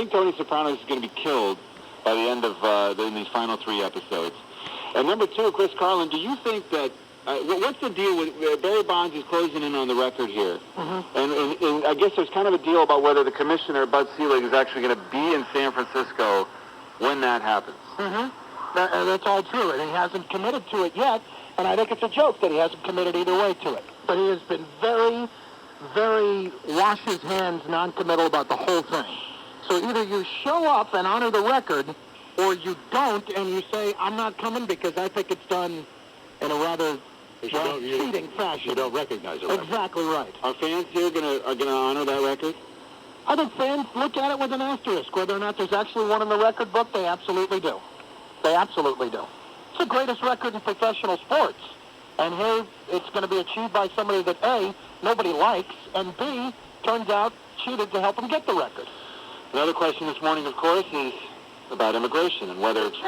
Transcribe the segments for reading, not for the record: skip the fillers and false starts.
think Tony Soprano is going to be killed by the end of in these final 3 episodes. And number 2, Chris Carlin, do you think that what's the deal with Barry Bonds is closing in on the record here? Mm-hmm. And I guess there's kind of a deal about whether the commissioner, Bud Selig, is actually going to be in San Francisco when that happens. Mm-hmm. That's all true, and he hasn't committed to it yet, and I think it's a joke that he hasn't committed either way to it. But he has been very, very wash his hands, non-committal about the whole thing. So either you show up and honor the record, or you don't, and you say, I'm not coming because I think it's done in a rather cheating fashion. You don't recognize it. Exactly right. Are fans here are gonna honor that record? I think fans look at it with an asterisk. Whether or not there's actually one in the record book, they absolutely do. They absolutely do. It's the greatest record in professional sports. And here it's going to be achieved by somebody that, A, nobody likes, and B, turns out cheated to help him get the record. Another question this morning, of course, is about immigration and whether it's...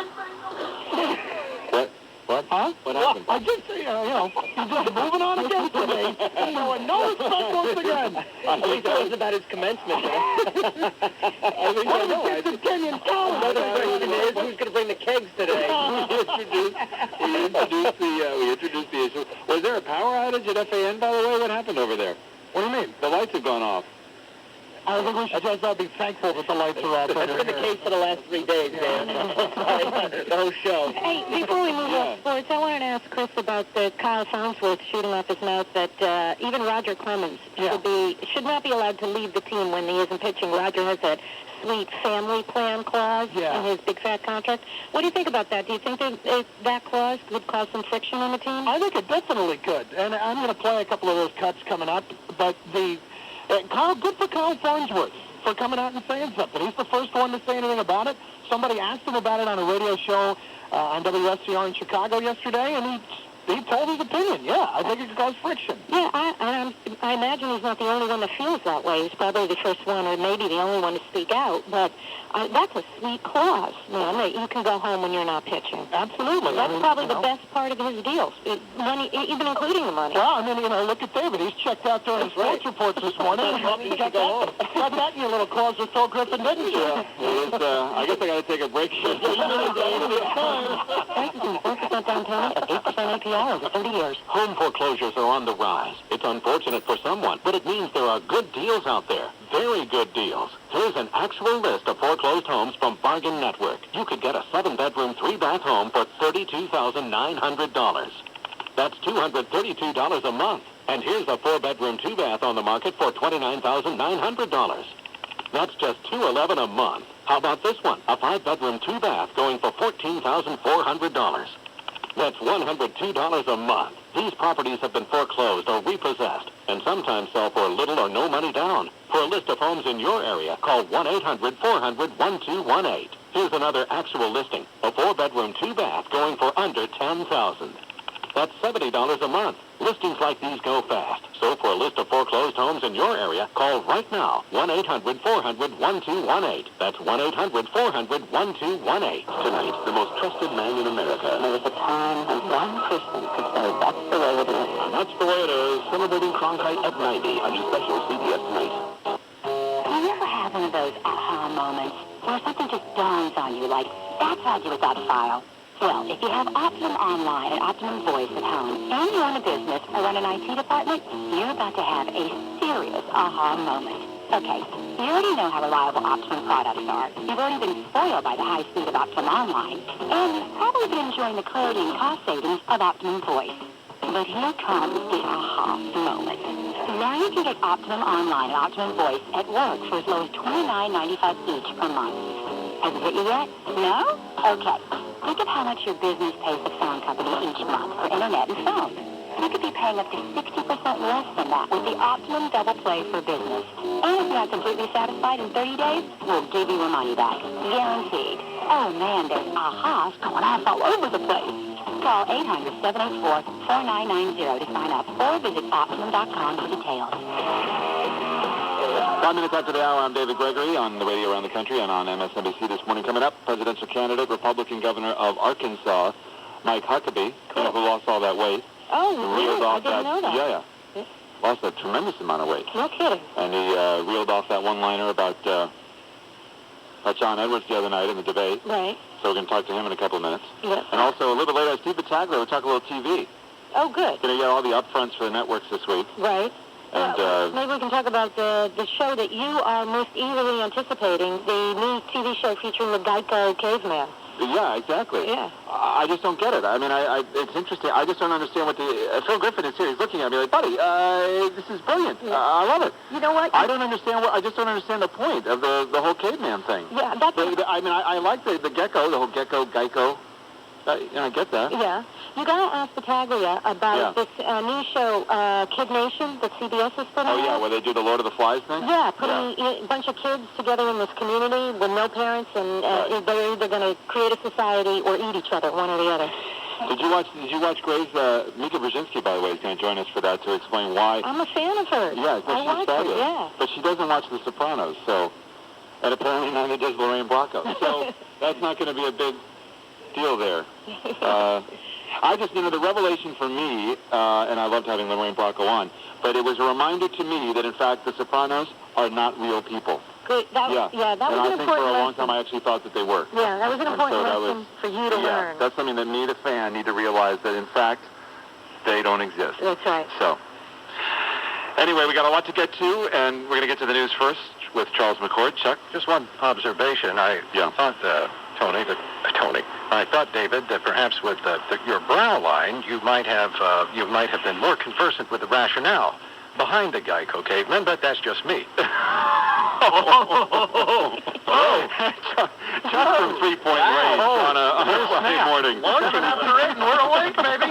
What? Huh? What happened? I just say, he's just moving on again today. Showing no respect once again. I think that was about his commencement. I think I know. It's Kenyon Collins. Another question is, who's going to bring the kegs today? We introduced the issue. Was there a power outage at FAN, by the way? What happened over there? What do you mean? The lights have gone off. I think we should just all be thankful that the lights are off. That's been the case for the last 3 days, Dan. The whole show. Hey, before we move off sports, I wanted to ask Chris about the Kyle Farnsworth shooting off his mouth that even Roger Clemens should not be allowed to leave the team when he isn't pitching. Roger has that sweet family plan clause in his big fat contract. What do you think about that? Do you think that clause would cause some friction on the team? I think it definitely could. And I'm going to play a couple of those cuts coming up. But good for Kyle Farnsworth for coming out and saying something. He's the first one to say anything about it. Somebody asked him about it on a radio show on WSCR in Chicago yesterday, and he told his opinion. Yeah, I think it could cause friction. Yeah, I imagine he's not the only one that feels that way. He's probably the first one, or maybe the only one to speak out. But that's a sweet clause, man, that you can go home when you're not pitching. Absolutely. That's probably the best part of his deals, money, even including the money. Well, I mean, look at David. He's checked out during sports reports this morning. You got that in your little clause with Phil Griffin, didn't you? I guess I got to take a break here. 4% down payment at 8% APR over 30 years. Home foreclosures are on the rise. It's unfortunate for someone, but it means there are good deals out there. Very good deals. Here's an actual list of foreclosed homes from Bargain Network. You could get a 7-bedroom, 3-bath home for $32,900. That's $232 a month. And here's a 4-bedroom, 2-bath on the market for $29,900. That's just $211 a month. How about this one? A 5-bedroom, 2-bath going for $14,400. That's $102 a month. These properties have been foreclosed or repossessed and sometimes sell for little or no money down. For a list of homes in your area, call 1-800-400-1218. Here's another actual listing. A 4-bedroom, 2-bath going for under $10,000. That's $70 a month. Listings like these go fast. So for a list of foreclosed homes in your area, call right now. 1-800-400-1218. That's 1-800-400-1218. Tonight, the most trusted man in America. There was a time when one person could say, that's the way it is. And that's the way it is. Celebrating Cronkite at 90 on your special CBS Tonight. Do you ever have one of those aha moments where something just dawns on you, like, that's how you got file? Well, if you have Optimum Online and Optimum Voice at home, and you run a business or run an IT department, you're about to have a serious aha moment. Okay, you already know how reliable Optimum products are. You've already been spoiled by the high speed of Optimum Online, and you've probably been enjoying the clarity and cost savings of Optimum Voice. But here comes the aha moment. Now you can get Optimum Online and Optimum Voice at work for as low as $29.95 each per month. Has it hit you yet? No? Okay. Think of how much your business pays the phone company each month for internet and phone. You could be paying up to 60% less than that with the Optimum Double Play for Business. And if you're not completely satisfied in 30 days, we'll give you your money back. Guaranteed. Oh man, there's ahas going off all over the place. Call 800-784-4990 to sign up or visit Optimum.com for details. 5 minutes after the hour, I'm David Gregory on the radio around the country and on MSNBC this morning. Coming up, presidential candidate, Republican governor of Arkansas, Mike Huckabee, who lost all that weight. Oh, really? I didn't know that. Yeah. Lost a tremendous amount of weight. No kidding. And he reeled off that one-liner about John Edwards the other night in the debate. Right. So we're going to talk to him in a couple of minutes. Yes. And also, a little bit later, Steve Battaglia, we'll talk a little TV. Oh, good. Going to get all the upfronts for the networks this week. Right. And maybe we can talk about the show that you are most eagerly anticipating, the new TV show featuring the Geico caveman. yeah, exactly. Yeah. I just don't get it. I mean, it's interesting. I just don't understand what Phil Griffin is here. He's looking at me like, buddy, this is brilliant. Yeah. I love it. You know what? I just don't understand the point of the whole caveman thing. Yeah, that's... I like the gecko, the whole Geico. I get that. Yeah. You got to ask Battaglia about this new show, Kid Nation, that CBS has put on. Oh, yeah, where they do the Lord of the Flies thing? Yeah, putting a bunch of kids together in this community with no parents, and they're either going to create a society or eat each other, one or the other. Did you watch Gray's, Mika Brzezinski, by the way, is going to join us for that to explain why. I'm a fan of hers. Yeah, I like her, yeah. But she doesn't watch The Sopranos, so, and apparently neither does Lorraine Bracco. So that's not going to be a big deal there. I just, the revelation for me, and I loved having Lorraine Bracco on, but it was a reminder to me that, in fact, The Sopranos are not real people. Good. That was an important lesson. And I think for a long time I actually thought that they were. Yeah, that was an important lesson for you to learn. That's something that me, the fan, need to realize that, in fact, they don't exist. That's right. So, anyway, we got a lot to get to, and we're going to get to the news first with Charles McCord. Chuck? Just one observation. I thought, Tony, I thought, David, that perhaps with your brow line, you might have been more conversant with the rationale behind the Geico caveman, but that's just me. Chuck from 3-point range on a Friday morning. Launching after 8 and we're awake, baby.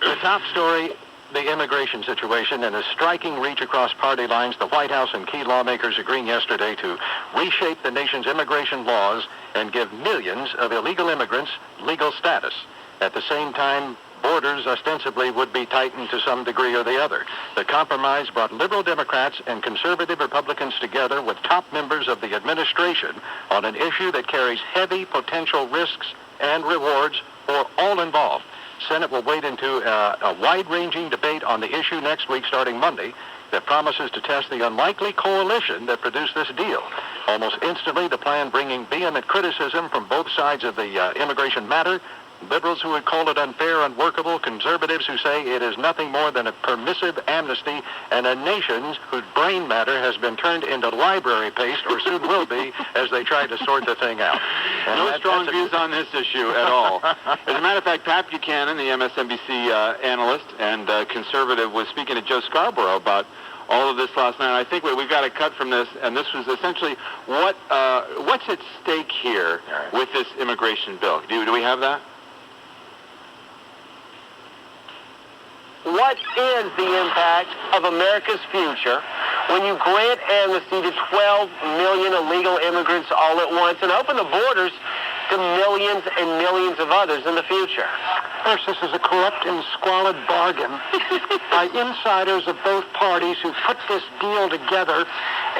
The top story, the immigration situation, and a striking reach across party lines. The White House and key lawmakers agreeing yesterday to reshape the nation's immigration laws and give millions of illegal immigrants legal status. At the same time, borders ostensibly would be tightened to some degree or the other. The compromise brought liberal Democrats and conservative Republicans together with top members of the administration on an issue that carries heavy potential risks and rewards for all involved. Senate will wade into a wide-ranging debate on the issue next week, starting Monday, that promises to test the unlikely coalition that produced this deal. Almost instantly, the plan bringing vehement criticism from both sides of the immigration matter. Liberals who would call it unfair, unworkable, conservatives who say it is nothing more than a permissive amnesty, and a nation whose brain matter has been turned into library paste, or soon will be, as they try to sort the thing out. And no strong views on this issue at all. As a matter of fact, Pat Buchanan, the MSNBC analyst and conservative, was speaking to Joe Scarborough about all of this last night. I think we've got to cut from this, and this was essentially what's at stake here with this immigration bill. Do we have that? What is the impact of America's future when you grant amnesty to 12 million illegal immigrants all at once and open the borders to millions and millions of others in the future? First, this is a corrupt and squalid bargain by insiders of both parties who put this deal together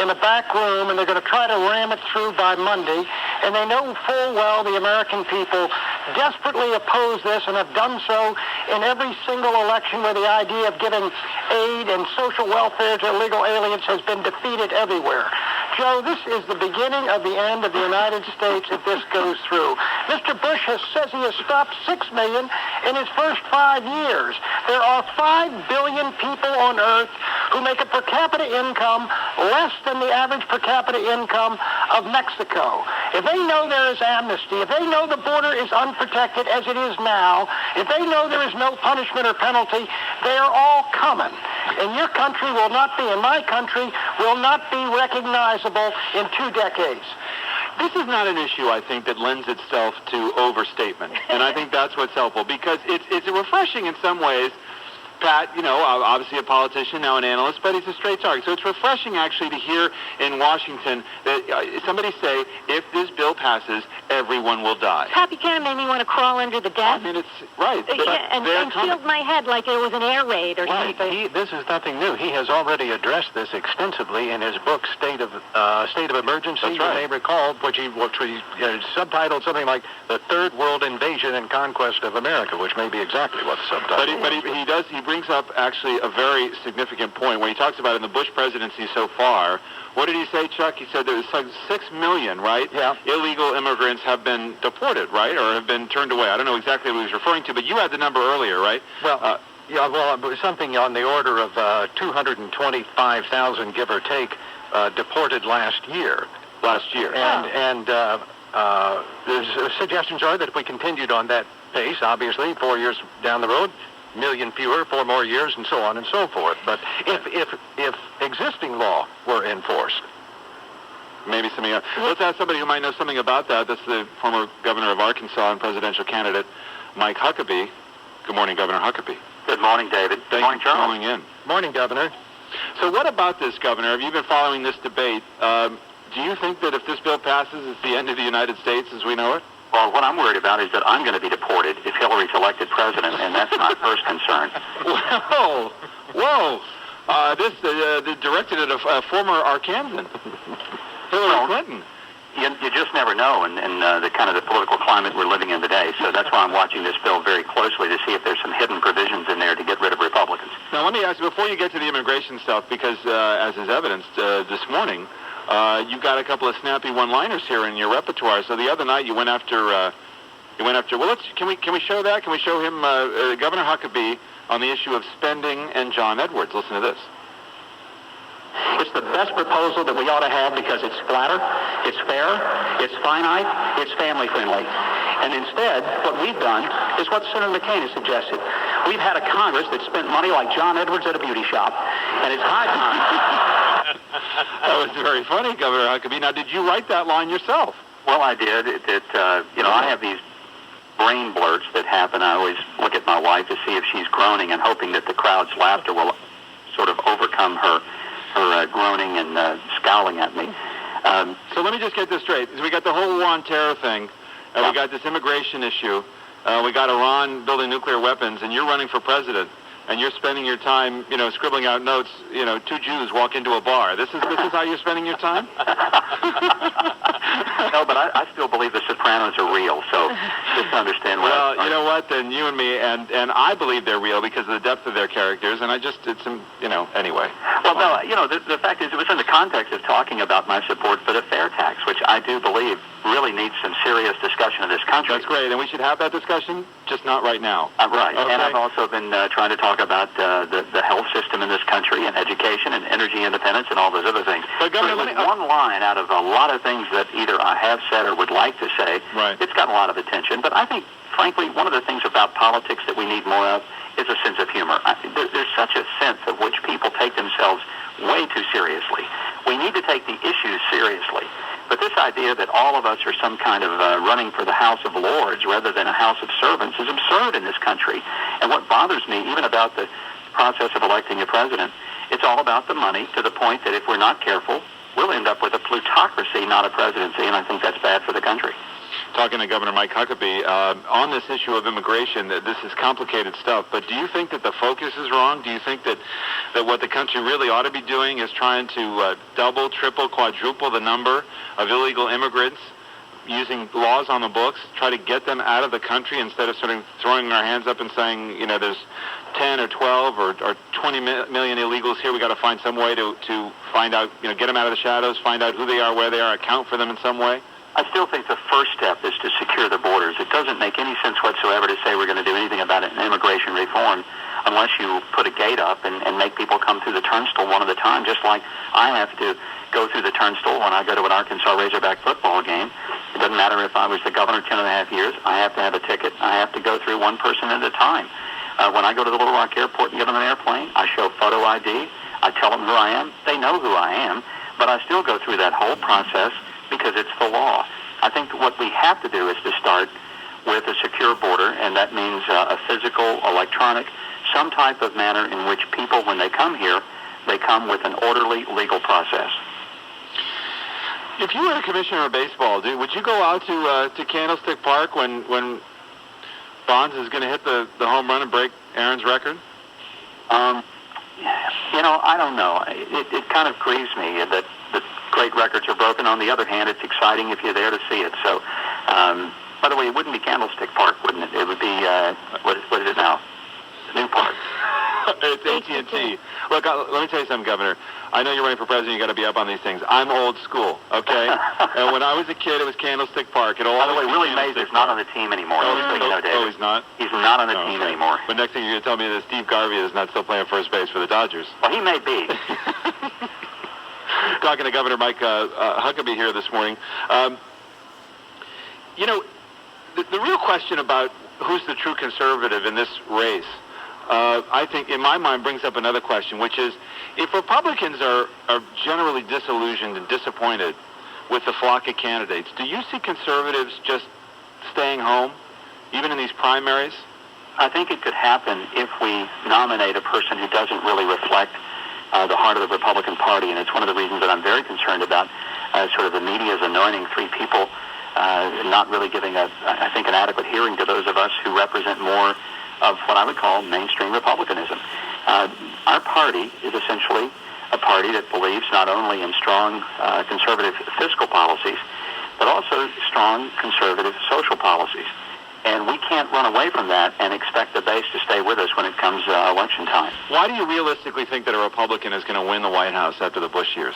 in a back room, and they're going to try to ram it through by Monday. And they know full well the American people desperately oppose this and have done so in every single election where the idea of giving aid and social welfare to illegal aliens has been defeated everywhere. Joe, this is the beginning of the end of the United States if this goes through. Mr. Bush says he has stopped 6 million in his first 5 years. There are 5 billion people on Earth who make a per capita income less than the average per capita income of Mexico. If they know there is amnesty, if they know the border is unprotected as it is now, if they know there is no punishment or penalty, they are all coming. And your country will not be, and my country will not be recognizable in 2 decades. This is not an issue, I think, that lends itself to overstatement. And I think that's what's helpful, because it's refreshing in some ways. Pat, obviously a politician, now an analyst, but he's a straight target. So it's refreshing, actually, to hear in Washington that somebody say, if this bill passes, everyone will die. Pat Buchanan made me want to crawl under the desk. I mean, it's right. And shield my head like it was an air raid or something. This is nothing new. He has already addressed this extensively in his book, State of Emergency. That's right. You may recall, which he subtitled something like "The Third World Invasion and Conquest of America," which may be exactly what the subtitle. But he brings up actually a very significant point when he talks about in the Bush presidency so far. What did he say, Chuck? He said there was like 6 million, right? Yeah. Illegal immigrants have been deported, right, or have been turned away. I don't know exactly what he was referring to, but you had the number earlier, right? Well, it was something on the order of 225,000, give or take, deported last year. And there's suggestions are that if we continued on that pace, obviously, 4 years down the road, million fewer, 4 more years, and so on and so forth. But if existing law were enforced, maybe something else. Let's ask somebody who might know something about that. That's the former governor of Arkansas and presidential candidate, Mike Huckabee. Good morning, Governor Huckabee. Good morning, David. Thank you for calling in. morning, Governor. So what about this, Governor? Have you been following this debate? Do you think that if this bill passes, it's the end of the United States as we know it? Well, what I'm worried about is that I'm going to be deported if Hillary's elected president, and that's my first concern. Whoa. This directed at a former Arkansan, Hillary Clinton. You just never know in the kind of the political climate we're living in today. So that's why I'm watching this bill very closely to see if there's some hidden provisions in there to get rid of Republicans. Now, let me ask you, before you get to the immigration stuff, because as is evidenced this morning, you've got a couple of snappy one-liners here in your repertoire. So the other night you went after. Well, can we show that? Can we show him Governor Huckabee on the issue of spending and John Edwards? Listen to this. It's the best proposal that we ought to have because it's flatter, it's fair, it's finite, it's family-friendly. And instead, what we've done is what Senator McCain has suggested. We've had a Congress that spent money like John Edwards at a beauty shop, and it's high time. That was very funny, Governor Huckabee. Now, did you write that line yourself? Well, I did. I have these brain blurts that happen. I always look at my wife to see if she's groaning and hoping that the crowd's laughter will sort of overcome her groaning and scowling at me. So let me just get this straight. We got the whole war on terror thing, and we got this immigration issue. We got Iran building nuclear weapons, and you're running for president, and you're spending your time, scribbling out notes. 2 Jews walk into a bar. This is how you're spending your time? No, but I still believe the Sopranos are real, so just understand what Well, you know what? Then you and me, and I believe they're real because of the depth of their characters, and I just did some, anyway. Well, no, the fact is it was in the context of talking about my support for the fair tax, which I do believe really needs some serious discussion in this country. That's great, and we should have that discussion, just not right now. Right, okay. And I've also been trying to talk about the health system in this country and education and energy independence and all those other things. But Governor, one line out of a lot of things that either I have said or would like to say, right. It's gotten a lot of attention. But I think, frankly, one of the things about politics that we need more of is a sense of humor. There's such a sense of which people take themselves way too seriously. We need to take the issues seriously. But this idea that all of us are some kind of running for the House of Lords rather than a House of Servants is absurd in this country. And what bothers me, even about the process of electing a president, it's all about the money to the point that if we're not careful, we'll end up with a plutocracy, not a presidency, and I think that's bad for the country. Talking to Governor Mike Huckabee, on this issue of immigration, this is complicated stuff, but do you think that the focus is wrong? Do you think that what the country really ought to be doing is trying to double, triple, quadruple the number of illegal immigrants using laws on the books, try to get them out of the country instead of sort of throwing our hands up and saying, there's 10 or 12 or 20 million illegals here. We got to find some way to find out, get them out of the shadows, find out who they are, where they are, account for them in some way? I still think the first step is to secure the borders. It doesn't make any sense whatsoever to say we're going to do anything about it in immigration reform unless you put a gate up and make people come through the turnstile one at a time, just like I have to go through the turnstile when I go to an Arkansas Razorback football game. It doesn't matter if I was the governor 10.5 years. I have to have a ticket. I have to go through one person at a time. When I go to the Little Rock Airport and get on an airplane, I show photo ID. I tell them who I am. They know who I am, but I still go through that whole process because it's the law. I think what we have to do is to start with a secure border, and that means a physical, electronic, some type of manner in which people, when they come here, they come with an orderly legal process. If you were a commissioner of baseball, would you go out to Candlestick Park when Bonds is going to hit the home run and break Aaron's record? I don't know. It kind of grieves me that great records are broken. On the other hand, it's exciting if you're there to see it. So, by the way, it wouldn't be Candlestick Park, wouldn't it? It would be, what is it now? The new park. It's AT&T. Look, let me tell you something, Governor. I know you're running for president. You got to be up on these things. I'm old school, okay? And when I was a kid, it was Candlestick Park. By the way, Willie Mays is not on the team anymore. Oh, he's not? He's not on the team anymore. But next thing you're going to tell me that Steve Garvey is not still playing first base for the Dodgers. Well, he may be. Talking to Governor Mike Huckabee here this morning. You know, the real question about who's the true conservative in this race, I think, in my mind, brings up another question, which is, if Republicans are generally disillusioned and disappointed with the flock of candidates, do you see conservatives just staying home, even in these primaries? I think it could happen if we nominate a person who doesn't really reflect the heart of the Republican Party, and it's one of the reasons that I'm very concerned about sort of the media's anointing three people, not really giving, I think, an adequate hearing to those of us who represent more of what I would call mainstream Republicanism. Our party is essentially a party that believes not only in strong conservative fiscal policies, but also strong conservative social policies. And we can't run away from that and expect the base to stay with us when it comes election time. Why do you realistically think that a Republican is going to win the White House after the Bush years?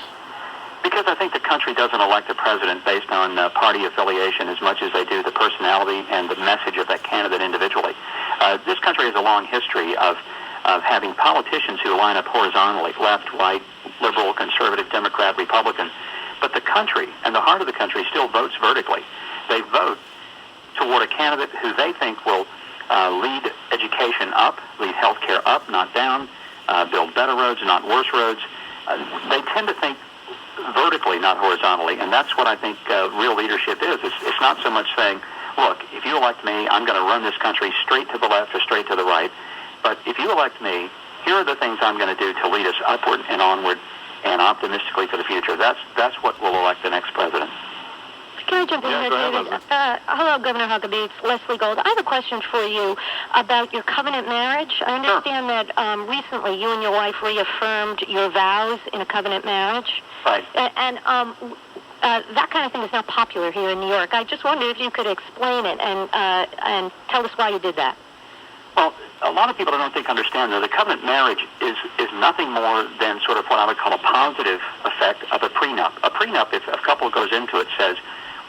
Because I think the country doesn't elect a president based on party affiliation as much as they do the personality and the message of that candidate individually. This country has a long history of having politicians who line up horizontally, left, right, liberal, conservative, Democrat, Republican. But the country and the heart of the country still votes vertically. They vote toward a candidate who they think will lead education up, lead healthcare up, not down, build better roads, not worse roads. They tend to think vertically, not horizontally, and that's what I think real leadership is. It's not so much saying, look, if you elect me, I'm going to run this country straight to the left or straight to the right, but if you elect me, here are the things I'm going to do to lead us upward and onward and optimistically to the future. That's what will elect the next president. Can I jump in here, David? Hello, Governor Huckabee. It's Leslie Gold. I have a question for you about your covenant marriage. I understand that recently you and your wife reaffirmed your vows in a covenant marriage. Right. And that kind of thing is not popular here in New York. I just wondered if you could explain it and tell us why you did that. Well, a lot of people I don't think understand that the covenant marriage is nothing more than sort of what I would call a positive effect of a prenup. A prenup, if a couple goes into it, says,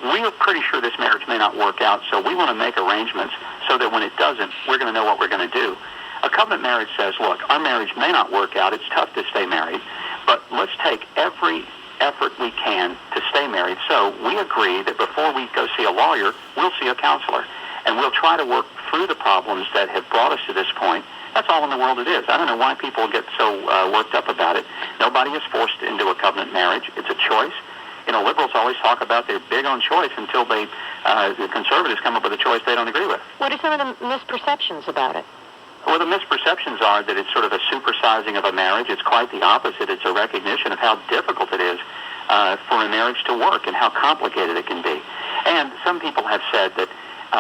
we're pretty sure this marriage may not work out, so we want to make arrangements so that when it doesn't, we're going to know what we're going to do. A covenant marriage says, look, our marriage may not work out. It's tough to stay married, but let's take every effort we can to stay married. So we agree that before we go see a lawyer, we'll see a counselor, and we'll try to work through the problems that have brought us to this point. That's all in the world it is. I don't know why people get so worked up about it. Nobody is forced into a covenant marriage. It's a choice. You know, liberals always talk about they're big on choice until the conservatives come up with a choice they don't agree with. What are some of the misperceptions about it? Well, the misperceptions are that it's sort of a supersizing of a marriage. It's quite the opposite. It's a recognition of how difficult it is for a marriage to work and how complicated it can be. And some people have said that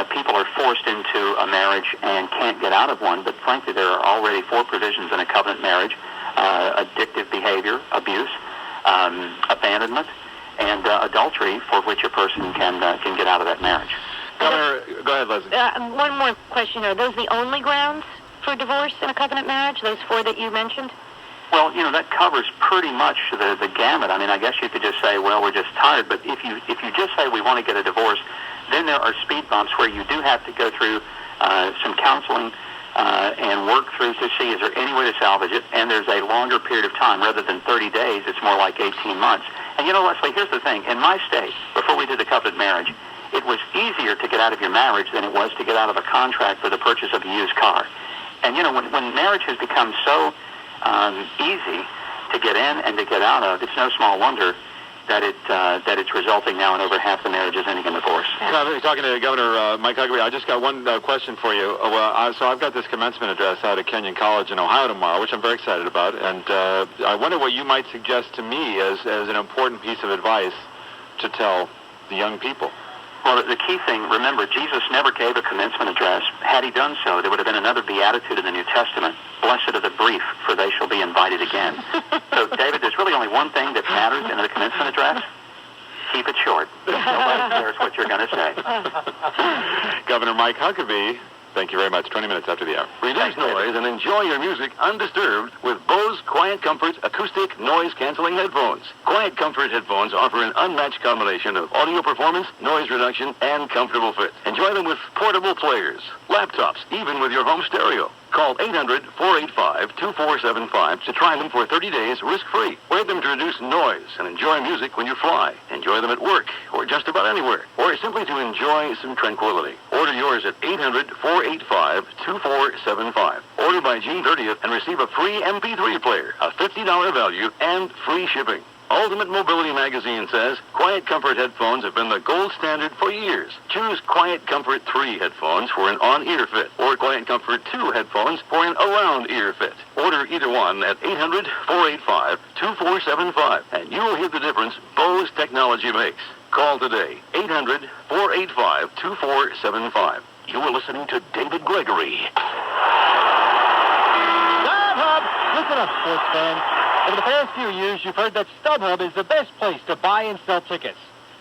people are forced into a marriage and can't get out of one, but frankly, there are already 4 provisions in a covenant marriage: addictive behavior, abuse, abandonment, and adultery, for which a person can get out of that marriage. Governor, go ahead, Leslie. One more question. Are those the only grounds for divorce in a covenant marriage, those 4 that you mentioned? Well, you know, that covers pretty much the gamut. I mean, I guess you could just say, well, we're just tired. But if you just say we want to get a divorce, then there are speed bumps where you do have to go through some counseling and work through to see is there any way to salvage it. And there's a longer period of time. Rather than 30 days, it's more like 18 months. And, you know, Leslie, here's the thing. In my state, before we did the covenant marriage, it was easier to get out of your marriage than it was to get out of a contract for the purchase of a used car. And, you know, when marriage has become so easy to get in and to get out of, it's no small wonder that it's resulting now in over half the marriages ending in divorce. You're talking to Governor Mike Huckabee. I just got one question for you. So I've got this commencement address out at Kenyon College in Ohio tomorrow, which I'm very excited about. And I wonder what you might suggest to me as an important piece of advice to tell the young people. Well, the key thing, remember, Jesus never gave a commencement address. Had he done so, there would have been another beatitude in the New Testament. Blessed are the brief, for they shall be invited again. So, David, there's really only one thing that matters in the commencement address. Keep it short. Nobody cares what you're going to say. Governor Mike Huckabee Thank you very much. 20 minutes after the hour. Reduce noise and enjoy your music undisturbed with Bose Quiet Comfort acoustic noise-canceling headphones. Quiet Comfort headphones offer an unmatched combination of audio performance, noise reduction, and comfortable fit. Enjoy them with portable players, laptops, even with your home stereo. Call 800-485-2475 to try them for 30 days risk-free. Wear them to reduce noise and enjoy music when you fly. Enjoy them at work or just about anywhere. Or simply to enjoy some tranquility. Order yours at 800-485-2475. Order by June 30th and receive a free MP3 player, a $50 value, and free shipping. Ultimate Mobility Magazine says Quiet Comfort headphones have been the gold standard for years. Choose Quiet Comfort 3 headphones for an on-ear fit, or Quiet Comfort 2 headphones for an around-ear fit. Order either one at 800-485-2475, and you will hear the difference Bose technology makes. Call today, 800-485-2475. You are listening to David Gregory. StubHub! Listen up, sports fans. Over the past few years, you've heard that StubHub is the best place to buy and sell tickets.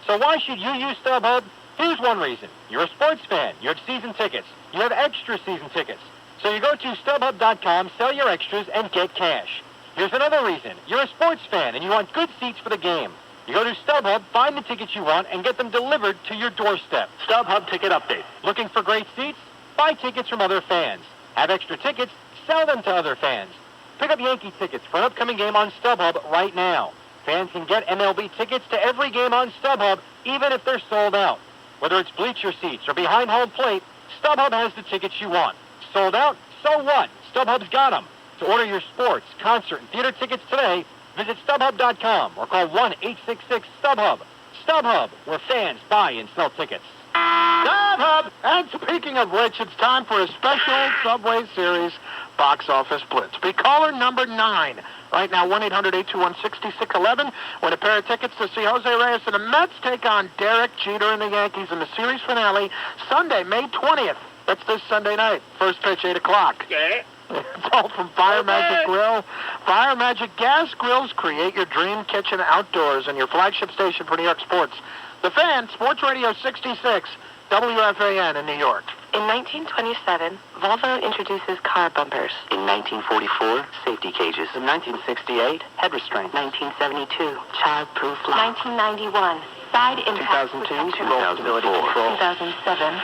So why should you use StubHub? Here's one reason. You're a sports fan. You have season tickets. You have extra season tickets. So you go to StubHub.com, sell your extras, and get cash. Here's another reason. You're a sports fan, and you want good seats for the game. You go to StubHub, find the tickets you want, and get them delivered to your doorstep. StubHub Ticket Update. Looking for great seats? Buy tickets from other fans. Have extra tickets? Sell them to other fans. Pick up Yankee tickets for an upcoming game on StubHub right now. Fans can get MLB tickets to every game on StubHub, even if they're sold out. Whether it's bleacher seats or behind home plate, StubHub has the tickets you want. Sold out? So what? StubHub's got them. To order your sports, concert, and theater tickets today, visit StubHub.com or call 1-866-StubHub. StubHub, where fans buy and sell tickets. StubHub! And speaking of which, it's time for a special Subway Series box office blitz. Be caller number 9. Right now, 1-800-821-6611. Win a pair of tickets to see Jose Reyes and the Mets take on Derek Jeter and the Yankees in the series finale Sunday, May 20th. That's this Sunday night. First pitch, 8 o'clock. Okay. It's all from Fire Magic Grill. Fire Magic Gas Grills create your dream kitchen outdoors and your flagship station for New York sports. The Fan, Sports Radio 66, WFAN in New York. In 1927, Volvo introduces car bumpers. In 1944, safety cages. In 1968, head restraints. 1972, child-proof locks. 1991, side impact 2002, protection. roll stability control. 2007,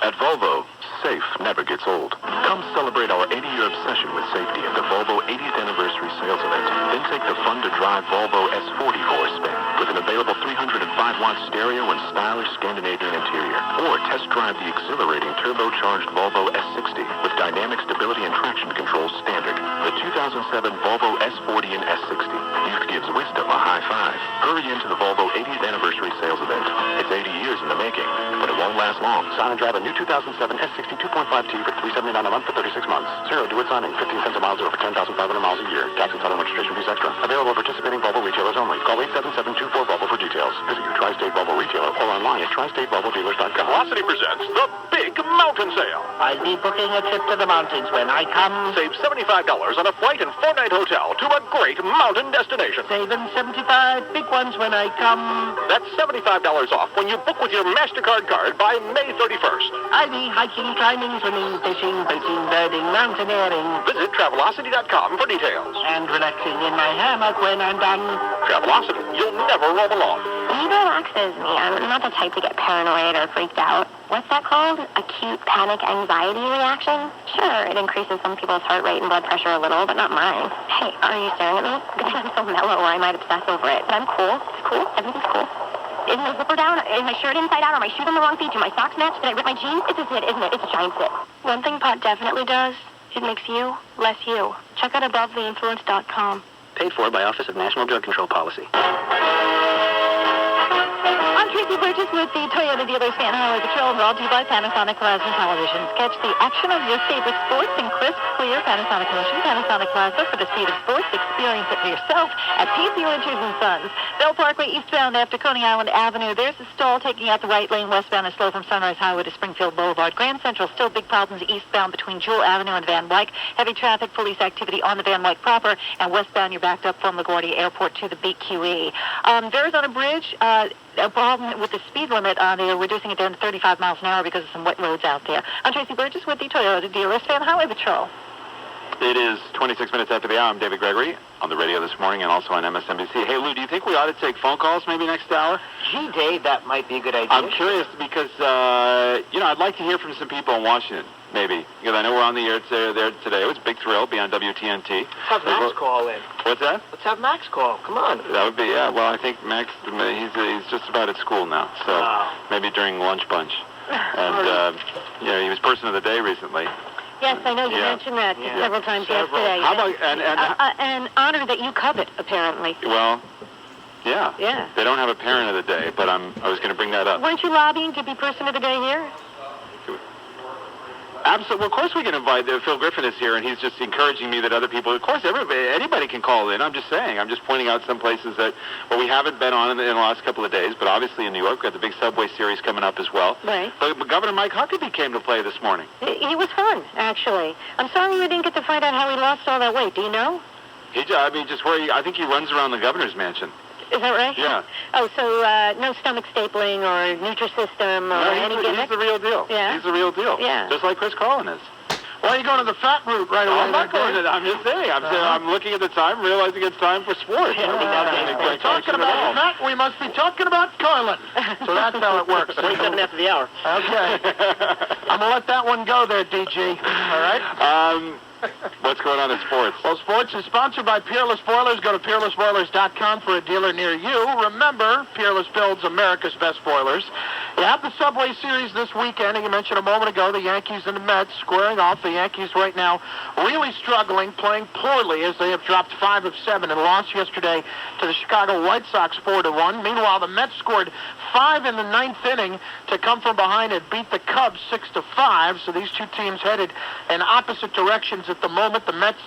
At Volvo, safe never gets old. Come celebrate our 80-year obsession with safety at the Volvo 80th Anniversary Sales Event. Then take the fun-to-drive Volvo S40 for a spin with an available 305-watt stereo and stylish Scandinavian interior. Or test drive the exhilarating turbocharged Volvo S60 with dynamic stability and traction control standard. The 2007 Volvo S40 and S60. Youth gives wisdom a high five. Hurry into the Volvo 80th Anniversary Sales Event. It's 80 years in the making, but it won't last long. Sign and drive a new 2007 S60 2.5T for $379 a month for 36 months. Zero due at signing. 15 cents a mile, zero for 10,500 miles a year. Tax and title and registration fees extra. Available at participating Volvo retailers only. Call 877-24-VOLVO for details. Visit your Tri-State Volvo retailer or online at TriStateVolvoDealers.com. Velocity presents the Big Mountain Sale. I'll be booking a trip to the mountains when I come. Save $75 on a flight and 4-night hotel to a great mountain destination. Saving 75 big ones when I come. That's $75 off when you book with your MasterCard card by May 31st. I'll be hiking, climbing, swimming, fishing, boating, birding, mountaineering, Visit Travelocity.com for details. and relaxing in my hammock when I'm done. Travelocity. You'll never roam alone. He relaxes me. I'm not the type to get paranoid or freaked out. What's that called? Acute panic anxiety reaction? Sure, it increases some people's heart rate and blood pressure a little, but not mine. Hey, are you staring at me? Because I'm so mellow or I might obsess over it. But I'm cool. It's cool. Everything's cool. Is my zipper down? Is my shirt inside out? Are my shoes on the wrong feet? Do my socks match? Did I rip my jeans? It's a zit, isn't it? It's a giant zit. One thing pot definitely does, it makes you less you. Check out AboveTheInfluence.com. Paid for by Office of National Drug Control Policy. I'm Tracy Burgess with the Toyota Dealers Fan Highway Patrol, brought to you by Panasonic Plasma Televisions. Catch the action of your favorite sports in crisp, clear Panasonic motion. Panasonic Plasma for the speed of sports. Experience it for yourself at PC Winters & Sons. Bell Parkway eastbound after Coney Island Avenue. There's a stall taking out the right lane westbound is slow from Sunrise Highway to Springfield Boulevard. Grand Central, still big problems eastbound between Jewel Avenue and Van Wyck. Heavy traffic, police activity on the Van Wyck proper. And westbound, you're backed up from LaGuardia Airport to the BQE. Arizona Bridge, a problem with the speed limit. They're reducing it down to 35 miles an hour because of some wet roads out there. I'm Tracy Burgess with the Toyota Dealers Fan Highway Patrol. It is 26 minutes after the hour. I'm David Gregory on the radio this morning and also on MSNBC. Hey, Lou, do you think we ought to take phone calls maybe next hour? Gee, Dave, that might be a good idea. I'm curious because, I'd like to hear from some people in Washington, maybe. Because I know we're on the air there today. It was a big thrill, be on WTNT. Let's have Max call in. What's that? Let's have Max call. Come on. That would be, yeah. Well, I think Max, he's just about at school now. So maybe during lunch bunch. And, he was person of the day recently. Yes, I know you mentioned that several times yesterday. How about an honor that you covet, apparently. Well, yeah. Yeah. They don't have a parent of the day, but I was going to bring that up. Weren't you lobbying to be person of the day here? Absolutely. Well, of course we can invite. Phil Griffin is here, and he's just encouraging me that other people. Of course, anybody can call in. I'm just saying. I'm just pointing out some places that we haven't been on in the last couple of days. But obviously in New York, we've got the big subway series coming up as well. Right. But Governor Mike Huckabee came to play this morning. He was fun, actually. I'm sorry we didn't get to find out how he lost all that weight. Do you know? I think he runs around the governor's mansion. Is that right? Yeah. Oh, so no stomach stapling or Nutrisystem or any gimmick? He's the real deal. Yeah. He's the real deal. Yeah. Just like Chris Carlin is. Why are you going to the fat route right away? I'm not going to that. I'm just saying. I'm looking at the time, realizing it's time for sports. We're talking about Matt. We must be talking about Carlin. So that's how it works. 27 after the hour. Okay. I'm going to let that one go there, DG. All right? What's going on in sports? Well, sports is sponsored by Peerless Boilers. Go to peerlessboilers.com for a dealer near you. Remember, Peerless builds America's best boilers. You have the Subway Series this weekend, and you mentioned a moment ago the Yankees and the Mets squaring off. The Yankees right now really struggling, playing poorly as they have dropped 5 of 7 and lost yesterday to the Chicago White Sox 4-1. Meanwhile, the Mets scored 5 in the 9th inning to come from behind and beat the Cubs 6-5. So these two teams headed in opposite directions at the moment. The Mets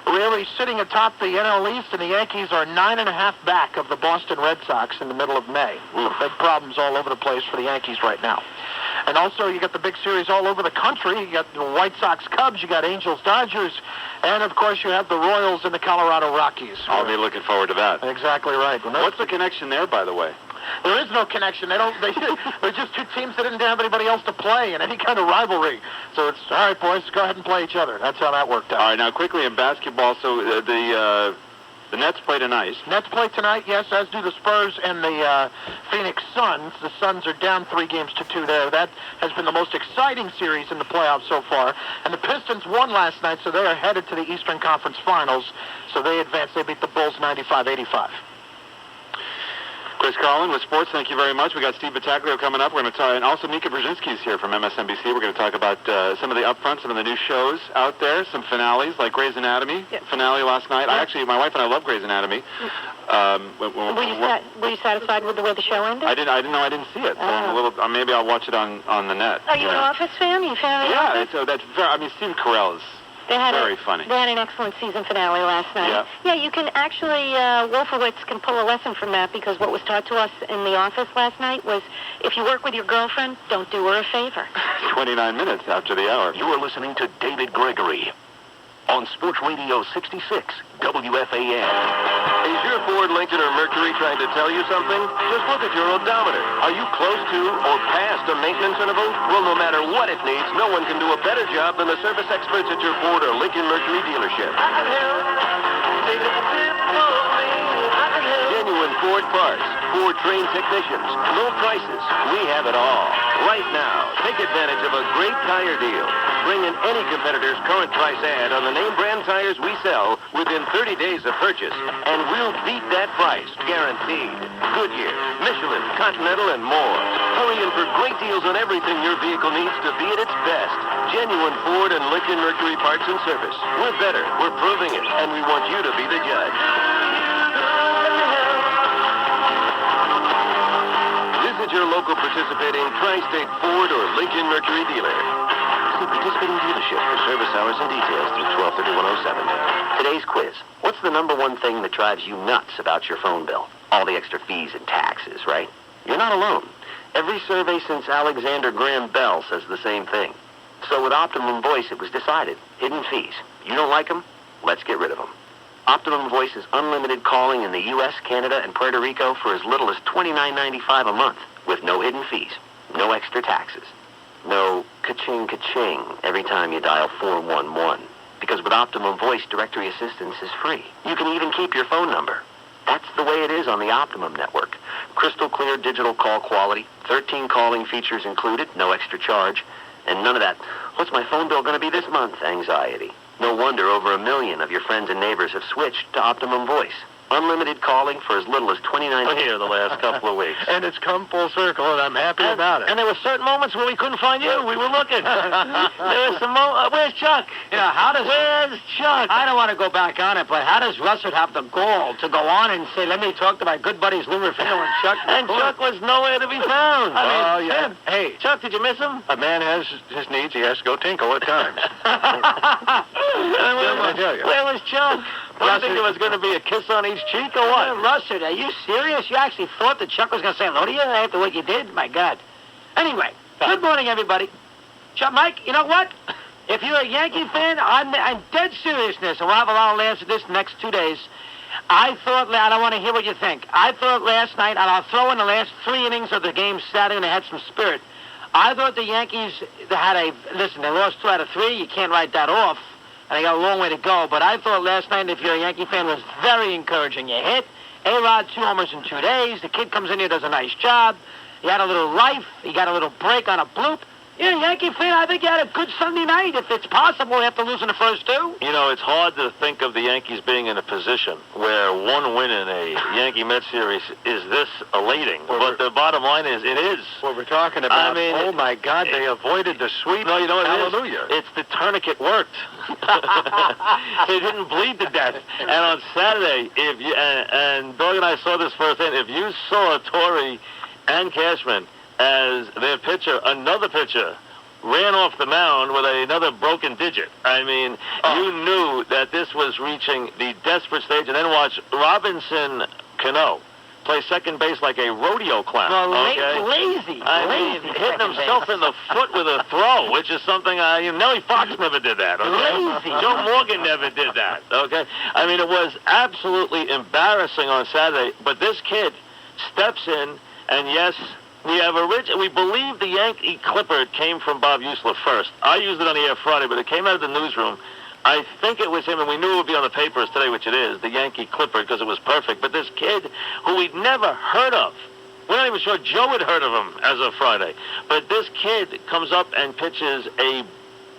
really sitting atop the NL East, and the Yankees are 9.5 back of the Boston Red Sox in the middle of May. Big problems all over the place for the Yankees right now. And also, you got the big series all over the country. You got the White Sox Cubs, you got Angels Dodgers, and of course you have the Royals and the Colorado Rockies. I'll be looking forward to that. Exactly right. What's the connection there, by the way? There is no connection. They're just two teams that didn't have anybody else to play in any kind of rivalry. So it's, all right, boys, go ahead and play each other. That's how that worked out. All right, now quickly in basketball, so the Nets play tonight. Nets play tonight, yes, as do the Spurs and the Phoenix Suns. The Suns are down 3-2 there. That has been the most exciting series in the playoffs so far. And the Pistons won last night, so they are headed to the Eastern Conference Finals. So they advance. They beat the Bulls 95-85. Chris Carlin with sports, thank you very much. We got Steve Battaglio coming up. We're going to talk, and also Mika Brzezinski's here from MSNBC. We're going to talk about some of the upfronts, some of the new shows out there, some finales like Grey's Anatomy finale last night. Actually, my wife and I love Grey's Anatomy. Were you satisfied with the way the show ended? I didn't see it. So I'm a little. Maybe I'll watch it on the net. Are you an Office fan? Are you a fan of the Office? So that's very. I mean, Steve Carell is very funny. They had an excellent season finale last night. Yeah, you can actually, Wolfowitz can pull a lesson from that, because what was taught to us in the office last night was, if you work with your girlfriend, don't do her a favor. 29 minutes after the hour. You are listening to David Gregory on Sports Radio 66, WFAN. Is your Ford, Lincoln, or Mercury trying to tell you something? Just look at your odometer. Are you close to or past a maintenance interval? Well, no matter what it needs, no one can do a better job than the service experts at your Ford or Lincoln Mercury dealership. Genuine Ford parts, Ford trained technicians, low prices. We have it all. Right now, take advantage of a great tire deal. Bring in any competitor's current price ad on the name brand tires we sell within 30 days of purchase, and we'll beat that price, guaranteed. Goodyear, Michelin, Continental, and more. Hurry in for great deals on everything your vehicle needs to be at its best. Genuine Ford and Lincoln Mercury parts and service. We're better, we're proving it, and we want you to be the judge. Visit your local participating Tri-State Ford or Lincoln Mercury dealer. See participating dealership for service hours and details through 12/31/07. Today's quiz. What's the number one thing that drives you nuts about your phone bill? All the extra fees and taxes, right? You're not alone. Every survey since Alexander Graham Bell says the same thing. So with Optimum Voice, it was decided. Hidden fees. You don't like them? Let's get rid of them. Optimum Voice is unlimited calling in the U.S., Canada, and Puerto Rico for as little as $29.95 a month, with no hidden fees, no extra taxes, no ka-ching ka-ching every time you dial 411. Because with Optimum Voice, directory assistance is free. You can even keep your phone number. That's the way it is on the Optimum network. Crystal clear digital call quality, 13 calling features included, no extra charge, and none of that, what's my phone bill going to be this month, anxiety. No wonder over 1 million of your friends and neighbors have switched to Optimum Voice. Unlimited calling for as little as $29 here the last couple of weeks. And it's come full circle, and I'm happy about it. And there were certain moments where we couldn't find you. We were looking. There was some where's Chuck? Yeah, Where's Chuck? I don't want to go back on it, but how does Russell have the gall to go on and say, let me talk to my good buddies Lou Rufino and Chuck? And Chuck was nowhere to be found. I mean, yeah. Hey, Chuck, did you miss him? A man has his needs. He has to go tinkle at times. Where was Chuck? Do you think there was going to be a kiss on each cheek or what? Russell, are you serious? You actually thought that Chuck was going to say hello to you after what you did? My God. Anyway, good morning, everybody. Chuck, Mike, you know what? If you're a Yankee fan, I'm dead seriousness, and we'll have a lot of laughs at this next 2 days. I don't want to hear what you think. I thought last night, and I'll throw in the last 3 innings of the game Saturday, and they had some spirit. I thought the Yankees listen, they lost 2 out of 3. You can't write that off. And they got a long way to go. But I thought last night, if you're a Yankee fan, was very encouraging. You hit A-Rod 2 homers in 2 days. The kid comes in here, does a nice job. He had a little life. He got a little break on a bloop. You're a Yankee fan. I think you had a good Sunday night, if it's possible, after losing the first 2. You know, it's hard to think of the Yankees being in a position where 1 win in a Yankee-Mets series is this elating. But the bottom line is, it is. What we're talking about. I mean, oh my God, they avoided the sweep. No, you know what Hallelujah. It's the tourniquet worked. They didn't bleed to death. And on Saturday, and Doug and I saw this firsthand, if you saw Torrey and Cashman as their pitcher, another pitcher, ran off the mound with another broken digit. I mean, you knew that this was reaching the desperate stage. And then watch Robinson Cano play second base like a rodeo clown. Lazy. Hitting himself in the foot with a throw, which is something Nellie Fox never did that. Okay? Lazy. Joe Morgan never did that. Okay, I mean, it was absolutely embarrassing on Saturday. But this kid steps in, and yes, we believe the Yankee Clipper came from Bob Usler first. I used it on the air Friday, but it came out of the newsroom. I think it was him, and we knew it would be on the papers today, which it is, the Yankee Clipper, because it was perfect. But this kid, who we'd never heard of, we're not even sure Joe had heard of him as of Friday, but this kid comes up and pitches a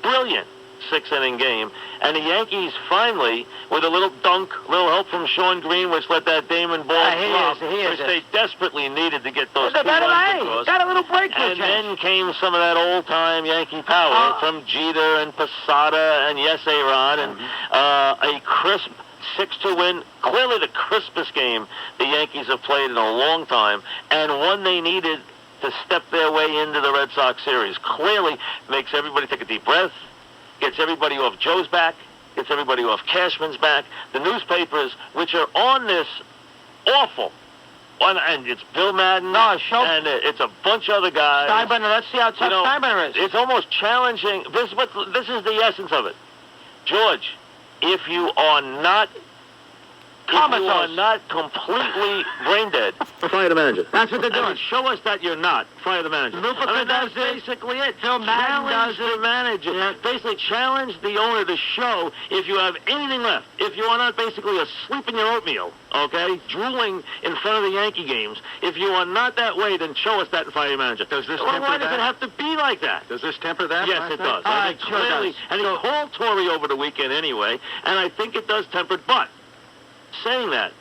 brilliant 6-inning game, and the Yankees finally, with a little dunk, little help from Sean Green, which let that Damon ball drop, which they desperately needed to get those 2 runs across. Got a little break. And then came some of that old-time Yankee power from Jeter and Posada and yes, A-Rod, and a crisp 6-2 win. Clearly the crispest game the Yankees have played in a long time, and one they needed to step their way into the Red Sox series. Clearly makes everybody take a deep breath, gets everybody off Joe's back, gets everybody off Cashman's back. The newspapers, which are on this awful, and it's Bill Madden, and it's a bunch of other guys. Steinbrenner, let's see how tough Steinbrenner is. It's almost challenging. This is the essence of it. George, if you are not completely brain dead, fire the manager. That's what they're doing. Show us that you're not. Fire the manager. That's basically it. Challenge the manager. Yeah. Basically challenge the owner to show if you have anything left. If you are not basically asleep in your oatmeal, okay, drooling in front of the Yankee games. If you are not that way, then show us that and fire your manager. Does this temper why does it have to be like that? Does this temper that? Yes, it does. I think clearly, and he called Torrey over the weekend anyway, and I think it does temper it, but saying that,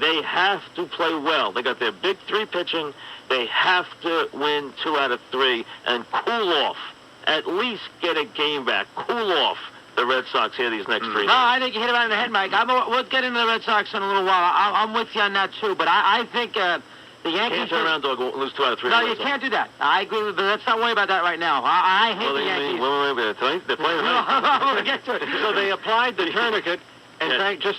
they have to play well. They got their big 3 pitching. They have to win 2 out of 3 and cool off. At least get a game back. Cool off the Red Sox here these next 3 days. No, I think you hit it right in the head, Mike. We'll get into the Red Sox in a little while. I'm with you on that, too. But I think the Yankees... Can't turn around, Dog, lose 2 out of 3. No, you can't do that. I agree with you. Let's not worry about that right now. I hate the Yankees. Wait, they're playing tonight. We'll get to it. So they applied the tourniquet. And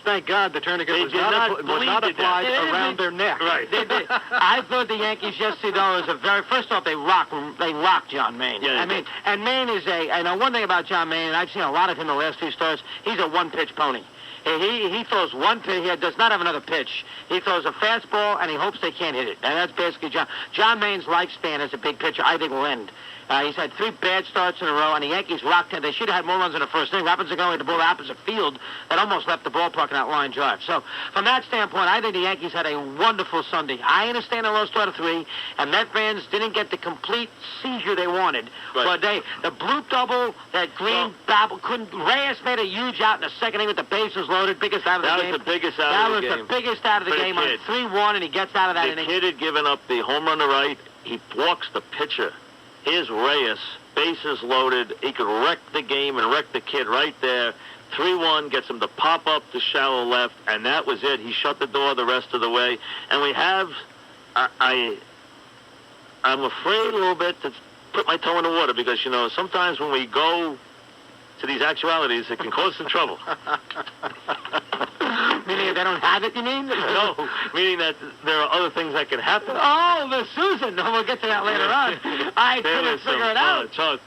thank God the tournament was not applied around their neck. Right. They did. I thought the Yankees yesterday, though, was first off, they rocked John Maine. Yeah, and Maine is I know one thing about John Maine, and I've seen a lot of him the last 2 starts, he's a one-pitch pony. He throws one pitch. He does not have another pitch. He throws a fastball, and he hopes they can't hit it. And that's basically John Mayne's lifespan as a big pitcher, I think, will end. He's had 3 bad starts in a row, and the Yankees rocked him. They should have had more runs in the first inning. Robinson going to the ball opposite field that almost left the ballpark in that line drive. So from that standpoint, I think the Yankees had a wonderful Sunday. I understand they lost 2-3, and Met fans didn't get the complete seizure they wanted. Right. But the bloop double, that Green babble couldn't. Reyes made a huge out in the second inning with the bases loaded, biggest out of the game. That was the biggest out of the game. That was the biggest out of the game on 3-1, and he gets out of that inning. The kid had given up the home run to right. He walks the pitcher. Here's Reyes, bases loaded. He could wreck the game and wreck the kid right there. 3-1, gets him to pop up the shallow left, and that was it. He shut the door the rest of the way. And we have, I'm afraid a little bit to put my toe in the water because, you know, sometimes when we go to these actualities, it can cause some trouble. Meaning if they don't have it, you mean? No, meaning that there are other things that can happen. Oh, the Susan. We'll get to that later on. I couldn't figure it out. Chuck,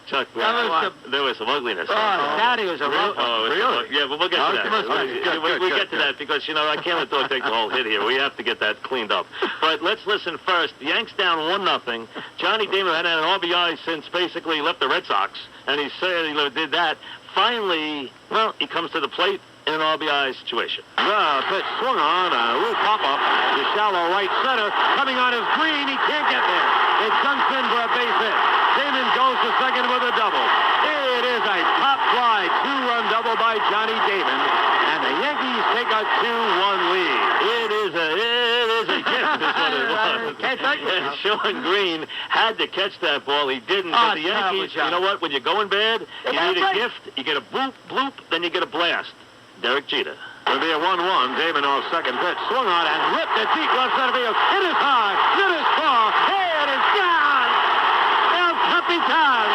there was some ugliness. Oh, Daddy was a rough one. Really? Yeah, but we'll get to that. We get to that because, you know, I can't let Dog take the whole hit here. We have to get that cleaned up. But let's listen first. The Yanks down 1-0. Johnny Damon had an RBI since basically he left the Red Sox, and he said he did that. Finally, well, he comes to the plate in an RBI situation. The pitch swung on, a little pop-up to shallow right center. Coming on is Green. He can't get there. It jumps in for a base hit. Damon goes to second with a double. It is a top fly, 2-run double by Johnny Damon, and the Yankees take a 2-1 lead. It is a gift, is what it was. And Sean Green had to catch that ball. He didn't. But the Yankees, you know what? When you're going bad, you need a gift. You get a bloop, then you get a blast. Derek Jeter. It'll be a 1-1. Damon off second pitch. Swung on and ripped it deep left center field. It is high. It is far. It is gone. El Capitan.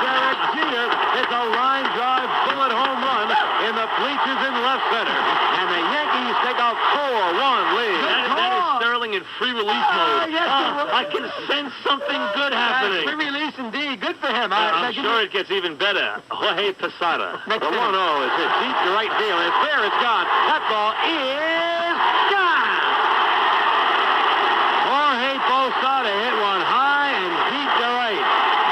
Derek Jeter hits a line drive bullet home run in the bleachers in left center. And the Yankees take a 4-1 lead. That is Sterling in free release mode. Yes, I can sense something good happening. Free release indeed. Good for him. I'm sure it gets even better. Jorge Posada. The 1-0 is hit deep to right field. And it's there. It's gone. That ball is gone. Jorge Posada hit one high and deep to right.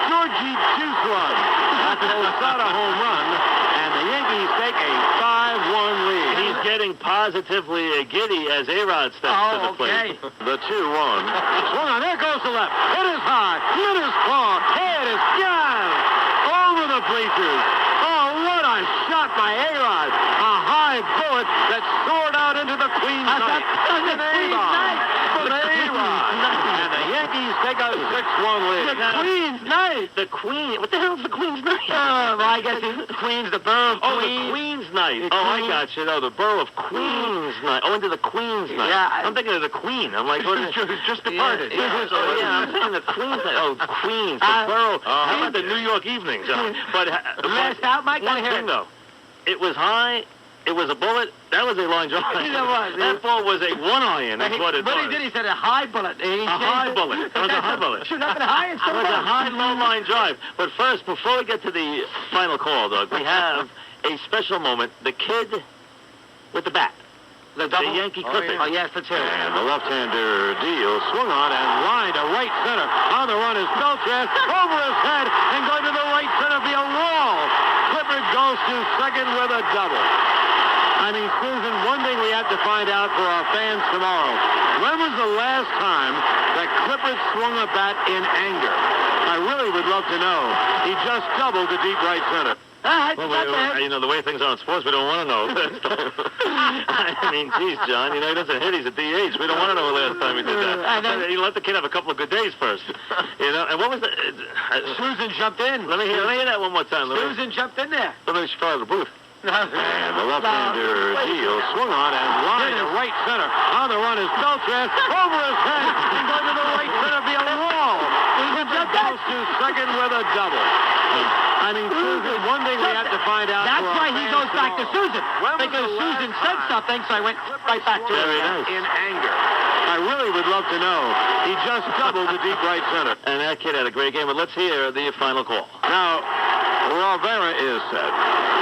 Georgie juice one. That's a Posada home run. And the Yankees take a 5-1 lead. He's getting positively giddy as A-Rod steps to the plate. The 2-1. Swung on. There goes the left. It is high. It is far. It is gone. Over the bleachers. Oh, what a shot by A-Rod. A high bullet that soared out into the Queen's night. From A-Rod. And the Yankees take a 6-1 lead. The Queen's night. The Queen. What the hell is the Queen's night? Well, I guess the Queen's the borough of Oh, Queens. the Queen's night. I got you. No, the borough of Queens night. Oh, into the Queen's night. Yeah. I'm thinking of the Queen. I'm like, what is just departed. I'm thinking the Queen's night. Oh, Queens. The borough. How about the New York evenings? But Last out, Mike. one thing, though. It was high. It was a bullet. That was a line drive. That ball was a one-iron. That's what it was. What he did, he said a high bullet. A high bullet. It was a high bullet. Should have been high. It was a high, low-line drive. But first, before we get to the final call, Doug, we have a special moment. The kid with the bat. The Yankee Clippers. Oh, yes, let's hear it. And the left-hander deal swung on and line to right center. On the run is Beltran over his head and going to the right center field wall. Clippard goes to second with a double. I mean, Susan, one thing we have to find out for our fans tomorrow. When was the last time that Clippard swung a bat in anger? I really would love to know. He just doubled to deep right center. You know, the way things are in sports, we don't want to know. I mean, geez, John, you know, he doesn't hit. He's a DH. We don't want to know the last time he did that. You let the kid have a couple of good days first. You know, and what was the... Susan jumped in. Let me hear that one more time. Susan jumped in there. Let me fire the booth. And the left-hander deal swung on and line to right center. On the run is Beltran over his head and going to the right center field wall. Clippard goes to second with a double. I mean, Susan, one thing we have to find out. That's why he goes back to Susan. Because Susan said something, so I went right back to Very her. nice. In anger. I really would love to know. He just doubled to deep right center. And that kid had a great game, but let's hear the final call. Now, Rivera is set.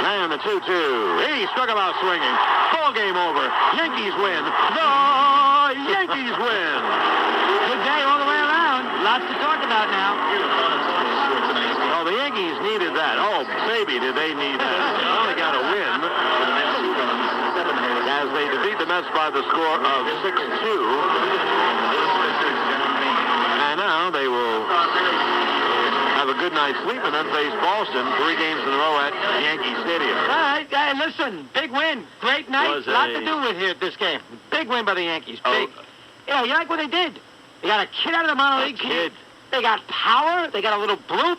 And the 2-2. He struck him out swinging. Ball game over. Yankees win. The Yankees win. Good day all the way around. Lots to talk about now. Oh, the Yankees needed that. Oh, baby, did they need that. They only got a win as they defeat the Mets by the score of 6-2. And now they will have a good night's sleep and then face Boston 3 games in a row at Yankee Stadium. All right, listen, big win. Great night. Lot to do with here at this game. Big win by the Yankees. Big. Yeah, you like what they did? They got a kid out of the minor league. Kid. They got power. They got a little bloop.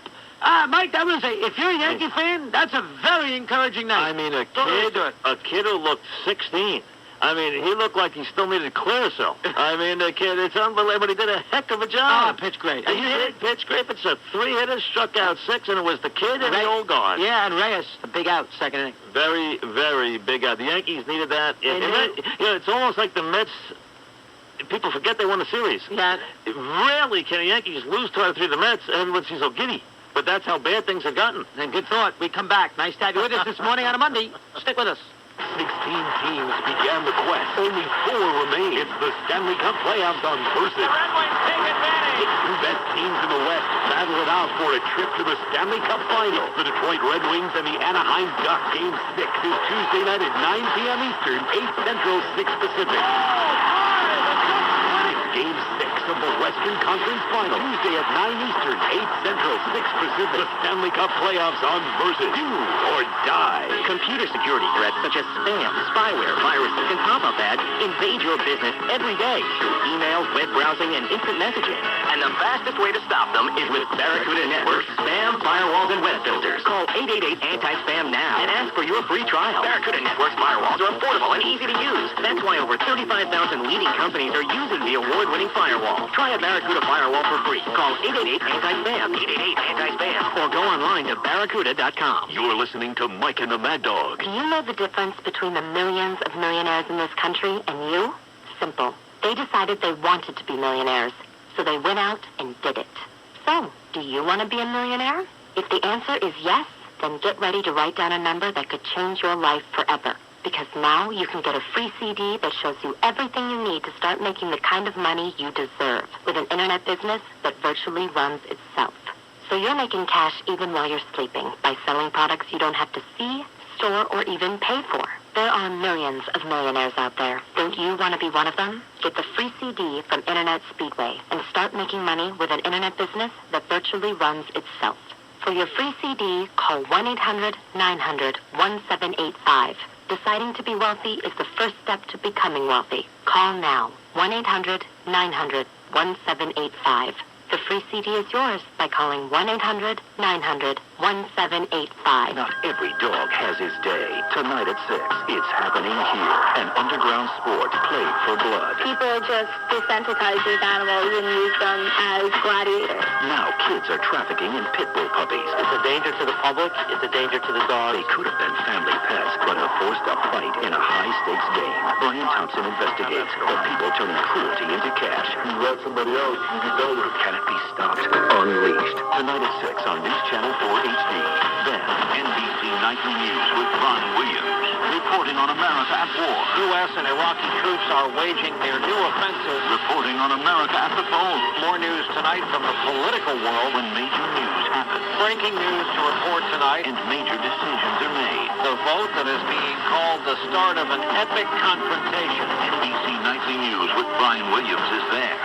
Mike, I would say, if you're a Yankee fan, that's a very encouraging night. I mean, a kid who looked 16. I mean, he looked like he still needed Clearasil. I mean, the kid, it's unbelievable. He did a heck of a job. Pitch great. He did pitch great. It's a 3-hitter, struck out 6, and it was the kid and the old guard. Yeah, and Reyes, a big out, second inning. Very, very big out. The Yankees needed that. It's almost like the Mets. People forget they won the series. Yeah. Rarely can the Yankees lose 2 out of 3 to the Mets, and everyone seems so giddy. But that's how bad things have gotten. And good thought. We come back. Nice to have you with us this morning on a Monday. Stick with us. 16 teams began the quest. Only 4 remain. It's the Stanley Cup playoffs on Versus. The Red Wings take advantage. The 2 best teams in the West battle it out for a trip to the Stanley Cup Final. The Detroit Red Wings and the Anaheim Ducks. Game 6 is Tuesday night at 9 p.m. Eastern, 8 Central, 6 Pacific. Game 6 of the Western Conference Final. Tuesday at 9 Eastern, 8 Central, 6 Pacific. The Stanley Cup Playoffs on Versus. Do or die. Computer security threats such as spam, spyware, viruses, and pop-up ads invade your business every day through email, web browsing, and instant messaging. And the fastest way to stop them is with Barracuda Network's spam, firewalls, and web filters. Call 888-ANTI-SPAM now and ask for your free trial. Barracuda Network's firewalls are affordable and easy to use. That's why over 35,000 leading companies are using the award-winning firewall. Try a Barracuda firewall for free. Call 888-ANTI-SPAM, 888-ANTI-SPAM, or go online to barracuda.com. You're listening to Mike and the Mad Dog. Do you know the difference between the millions of millionaires in this country and you? Simple. They decided they wanted to be millionaires, so they went out and did it. So, do you want to be a millionaire? If the answer is yes, then get ready to write down a number that could change your life forever. Because now you can get a free CD that shows you everything you need to start making the kind of money you deserve with an internet business that virtually runs itself. So you're making cash even while you're sleeping by selling products you don't have to see, store, or even pay for. There are millions of millionaires out there. Don't you want to be one of them? Get the free CD from Internet Speedway and start making money with an internet business that virtually runs itself. For your free CD, call 1-800-900-1785. Deciding to be wealthy is the first step to becoming wealthy. Call now. 1-800-900-1785. The free CD is yours by calling 1-800-900-1785. Not every dog has his day. Tonight at 6, it's happening here. An underground sport played for blood. People just desensitize these animals and use them as gladiators. Now kids are trafficking in pit bull puppies. It's a danger to the public. It's a danger to the dog. They could have been family pets, but are forced to fight in a high-stakes game. Brian Thompson investigates the people turning cruelty into cash. You let somebody else, you get over. Can it be stopped? Unleashed. Tonight at 6 on News Channel 4 HD. Then, NBC Nightly News with Ron Williams. Reporting on America at war. U.S. and Iraqi troops are waging their new offensive. Reporting on America at the phone. More news tonight from the political world. When major news happens. Breaking news to report tonight. And major decisions are made. The vote that is being called the start of an epic confrontation. NBC Nightly News with Brian Williams is there.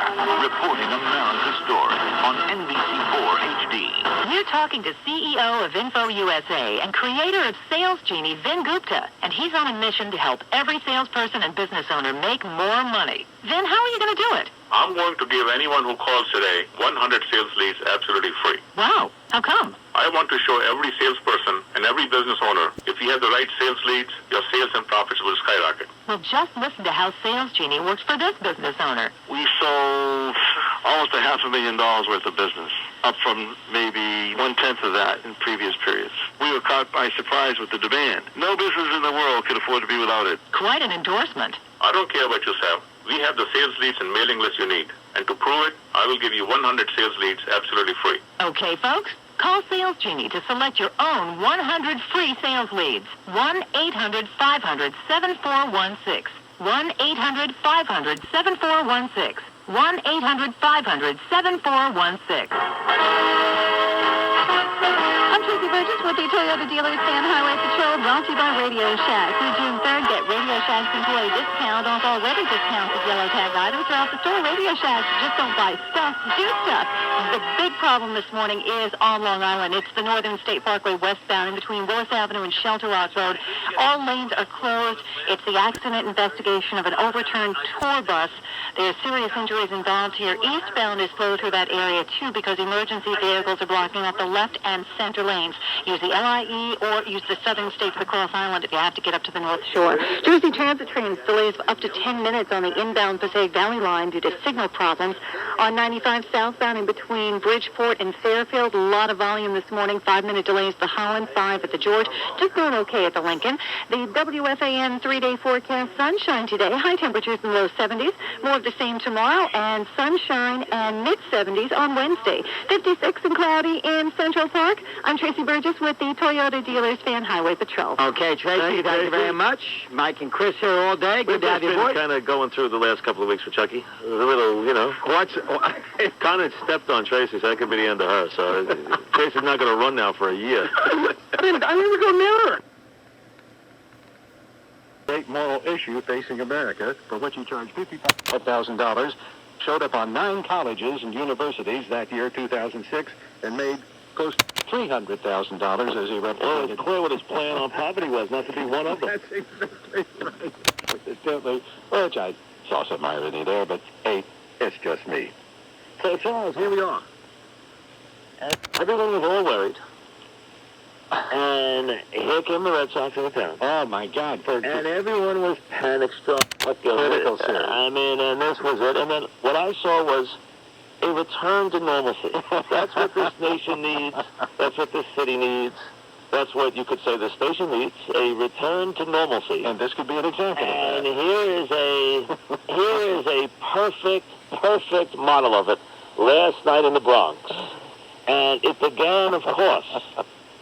Reporting America's story on NBC4 HD. You're talking to CEO of Info USA and creator of Sales Genie, Vin Gupta, and he's on a mission to help every salesperson and business owner make more money. Vin, how are you going to do it? I'm going to give anyone who calls today 100 sales leads absolutely free. Wow. How come? I want to show every salesperson and every business owner, if you have the right sales leads, your sales and profits will skyrocket. Well, just listen to how Sales Genie works for this business owner. We sold almost $500,000 worth of business, up from maybe 1/10 of that in previous periods. We were caught by surprise with the demand. No business in the world could afford to be without it. Quite an endorsement. I don't care what you sell. We have the sales leads and mailing list you need. And to prove it, I will give you 100 sales leads absolutely free. Okay, folks, Call Sales Genie to select your own 100 free sales leads. 1-800-500-7416. 1-800-500-7416. 1-800-500-7416. I'm Tracy Burgess with the Toyota Dealers Fan Highway Patrol, brought to you by Radio Shack. Through June 3rd, get Radio Shack's employee discount off already discounted yellow tag items throughout the store. Radio Shack, just don't buy stuff, do stuff. The big problem this morning is on Long Island. It's the Northern State Parkway westbound in between Willis Avenue and Shelter Rocks Road. All lanes are closed. It's the accident investigation of an overturned tour bus. There are serious injuries involved here. Eastbound is slowed through that area, too, because emergency vehicles are blocking up the left and center lanes. Use the LIE or use the Southern States of Cross Island if you have to get up to the North Shore. Jersey Transit trains delays up to 10 minutes on the inbound Passaic Valley line due to signal problems. On 95 southbound in between Bridgeport and Fairfield, a lot of volume this morning. 5-minute delays to Holland, 5 at the George. Just going okay at the Lincoln. The WFAN 3-day forecast, sunshine today. High temperatures in the low 70s. More of the same tomorrow, and sunshine and mid-70s on Wednesday. 56 and cloudy in Central Park. I'm Tracy Burgess with the Toyota Dealers Fan Highway Patrol. Okay, Tracy, thank you very much. Mike and Chris here all day. Good to have you We've aboard. been kind of going through the last couple of weeks for Chucky. A little, Connor stepped on Tracy, so that could be the end of her. So Tracy's not going to run now for a year. I never go near her. Great moral issue facing America, for which he charged $55,000, showed up on 9 colleges and universities that year, 2006, and made close to $300,000 as he represented. Well, it's clear what his plan on poverty was, not to be one of them. That's exactly right. Which I saw some irony there, but hey, it's just me. So, Charles, here we are. And everyone was all worried. And here came the Red Sox into town. Oh, my God. And everyone was panic-struck. Critical series. I mean, and this was it. And then what I saw was a return to normalcy. That's what this nation needs. That's what this city needs. That's what you could say the station needs, a return to normalcy. And this could be an example and of that. Here is a perfect model of it last night in the Bronx. And it began, of course,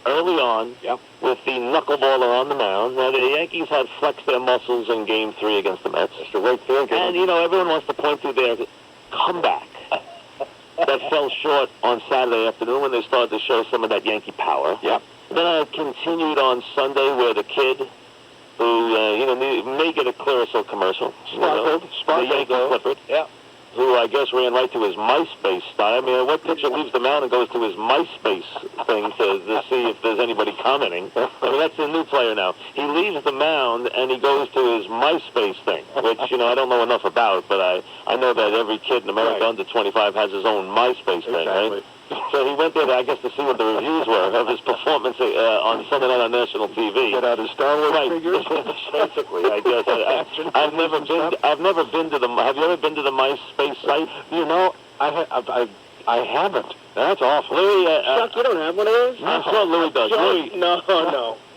early on with the knuckleballer on the mound. Now, the Yankees had flexed their muscles in Game 3 against the Mets. And, everyone wants to point to their comeback that fell short on Saturday afternoon when they started to show some of that Yankee power. Yep. Then I continued on Sunday where the kid who, may get a Clearasil commercial. Sparkled. The Yankee Clifford. Yeah. Who I guess ran right to his MySpace style. I mean, what pitcher leaves the mound and goes to his MySpace thing to see if there's anybody commenting? I mean, that's a new player now. He leaves the mound and he goes to his MySpace thing, which, I don't know enough about, but I know that every kid in America under 25 has his own MySpace thing, right? So he went there, I guess, to see what the reviews were of his performance on Sunday night on national TV. Get out his Star Wars figures? Basically, I guess. I've never been to the. Have you ever been to the MySpace site? I haven't. That's awful. Louis, Chuck, you don't have one of those? I'm sure Louis does. Louis, No.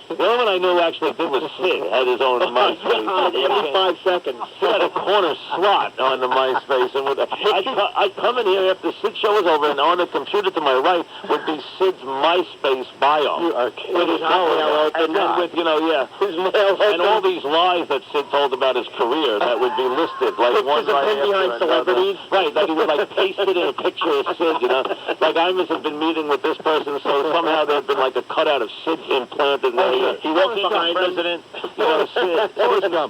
the only one I knew actually did was Sid, had his own MySpace. Every 5 seconds. Sid had a corner slot on the MySpace, and I'd come in here after Sid's show was over, and on the computer to my right would be Sid's MySpace bio. You are kidding. With his mail open, and with, his mail open. And all these lies that Sid told about his career that would be listed, like one right after behind celebrities. Right, that he would paste it in a picture of Sid, Like I must have been meeting with this person, so somehow there'd been like a cutout of Sid implanted in there. He walked behind the president, Sid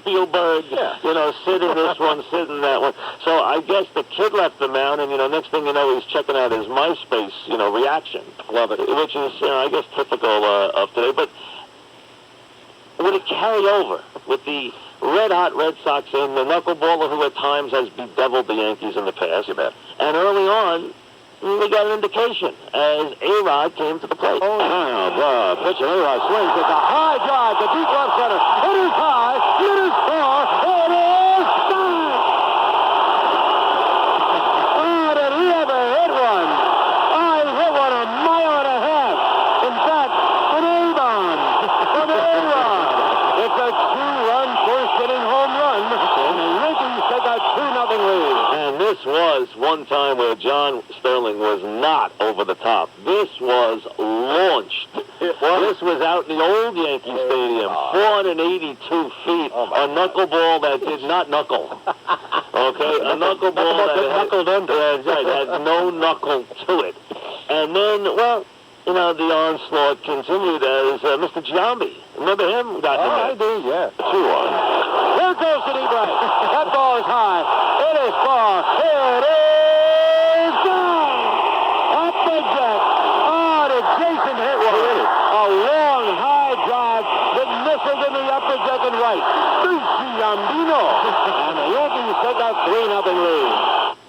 Spielberg, Sid in this one, Sid in that one. So I guess the kid left the mound, and next thing you know, he's checking out his MySpace, reaction. Love it. Which is, I guess, typical of today. But would it carry over with the red-hot Red Sox and the knuckleballer who at times has bedeviled the Yankees in the past? You bet. And early on, we got an indication as A-Rod came to the plate. The pitcher, A-Rod swings. It's a high drive to deep left center. It is high. It is far. It is gone. Oh, did he ever hit one? I hit one a mile and a half. In fact, an A-bomb from A-Rod. It's a 2-run first-inning home run. And the Yankees take a 2-0 lead. And this was was one time where John Sterling was not over the top. This was launched. This was out in the old Yankee Stadium, 482 feet, a knuckleball that did not knuckle. Okay, a knuckleball that knuckled under. Had no knuckle to it. And then, well, you know, the onslaught continued as Mr. Giambi. Remember him? I do, yeah. 2-1. Here goes the deep right. That ball is high. It is far. It is gone. Up the deck. Oh, did Jason hit one? A long, high drive that misses in the upper deck and right. Giambino. And the Yankees take a 3-0 lead.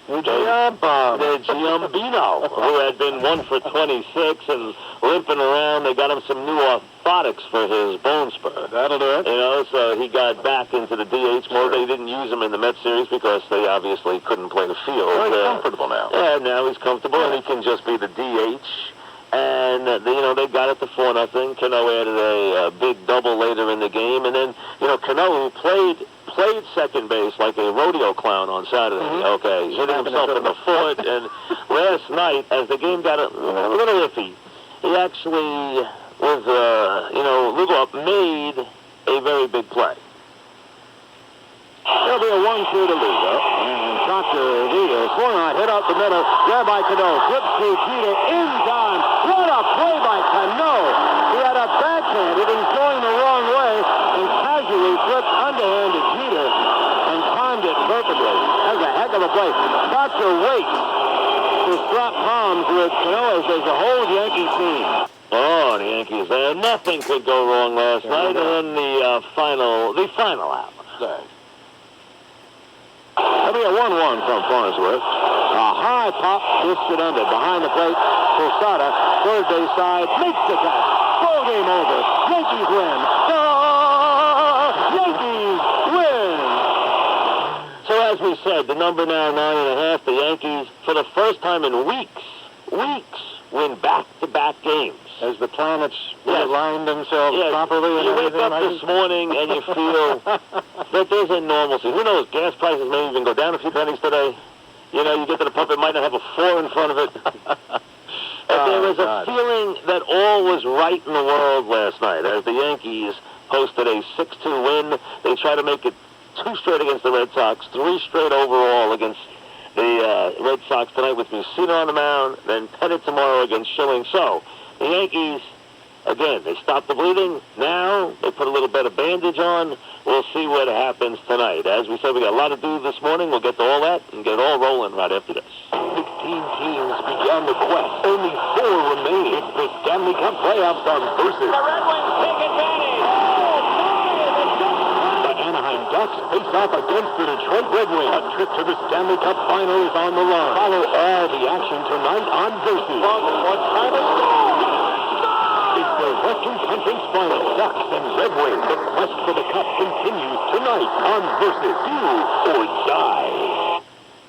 The Giambino, who had been 1 for 26 and limping around. They got him some new orthotics for his bone spur. That'll do it. You know, so he got back into the DH mode. They didn't use him in the Mets series because they obviously couldn't play the field. Well, he's comfortable now. Yeah, now he's comfortable, and he can just be the DH. And, they got it to 4-0. Cano added a big double later in the game. And then, Cano, who played second base like a rodeo clown on Saturday. Okay, hit himself in the foot. And last night, as the game got a little iffy, he actually was, Lugo made a very big play. There'll be a 1-2 to Lugo. And Dr. Vita, swung on, hit out the middle, grabbed by Cano, flips to Jeter in time. What a play by Cano! He had a backhand, it was going the wrong way, and casually flipped underhand to Jeter and timed it perfectly. That was a heck of a play. Dr. waits to swap palms with Cano as there's a whole Yankee team. Oh, the Yankees there. Nothing could go wrong last night. And then the final out. That'll be a 1-1 from Farnsworth. A high pop, dished it under. Behind the plate, Posada, third base side, makes the catch. Ball game over. Yankees win. Yankees win! So as we said, the number now 9.5, the Yankees, for the first time in weeks, win back-to-back games. As the planets align themselves properly. You wake up this morning and you feel that there's a normalcy. Who knows, gas prices may even go down a few pennies today. You get to the pump, it might not have a 4 in front of it. And there was a feeling that all was right in the world last night as the Yankees posted a 6-2 win. They tried to make it 2 straight against the Red Sox, 3 straight overall against the Red Sox tonight with Mussina on the mound, then Pettit tomorrow against Schilling. So the Yankees, again, they stopped the bleeding. Now they put a little better bandage on. We'll see what happens tonight. As we said, we got a lot to do this morning. We'll get to all that and get it all rolling right after this. 16 teams began the quest. Only 4 remain. It's the Stanley Cup playoffs on Versus. The Red Wings take advantage. The Anaheim Ducks face off against the Detroit Red Wings. A trip to the Stanley Cup final is on the line. Follow all the action tonight on Versus. It's the Western Conference Final. Ducks and Red Wings. The quest for the Cup continues tonight on Versus. Do or die.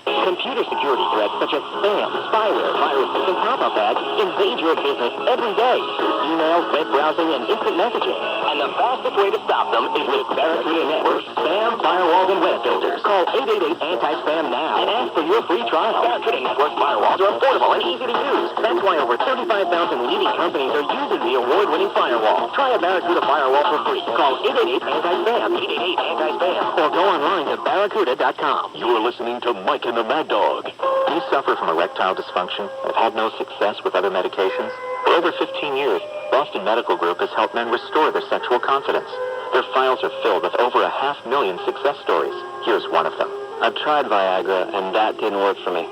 Computer security threats such as spam, spyware, viruses, and pop-up ads invade your business every day through email, web browsing, and instant messaging. And the fastest way to stop them is with Barracuda Network's spam, firewalls, and web filters. Call 888-ANTI-SPAM now and ask for your free trial. Barracuda Network's firewalls are affordable and easy to use. That's why over 35,000 leading companies are using the award-winning firewall. Try a Barracuda firewall for free. Call 888-ANTI-SPAM, 888-ANTI-SPAM, or go online to barracuda.com. You're listening to Mike and the Mad Dog. Do you suffer from erectile dysfunction and have had no success with other medications? For over 15 years, Boston Medical Group has helped men restore their sexual confidence. Their files are filled with over 500,000 success stories. Here's one of them. I've tried Viagra, and that didn't work for me.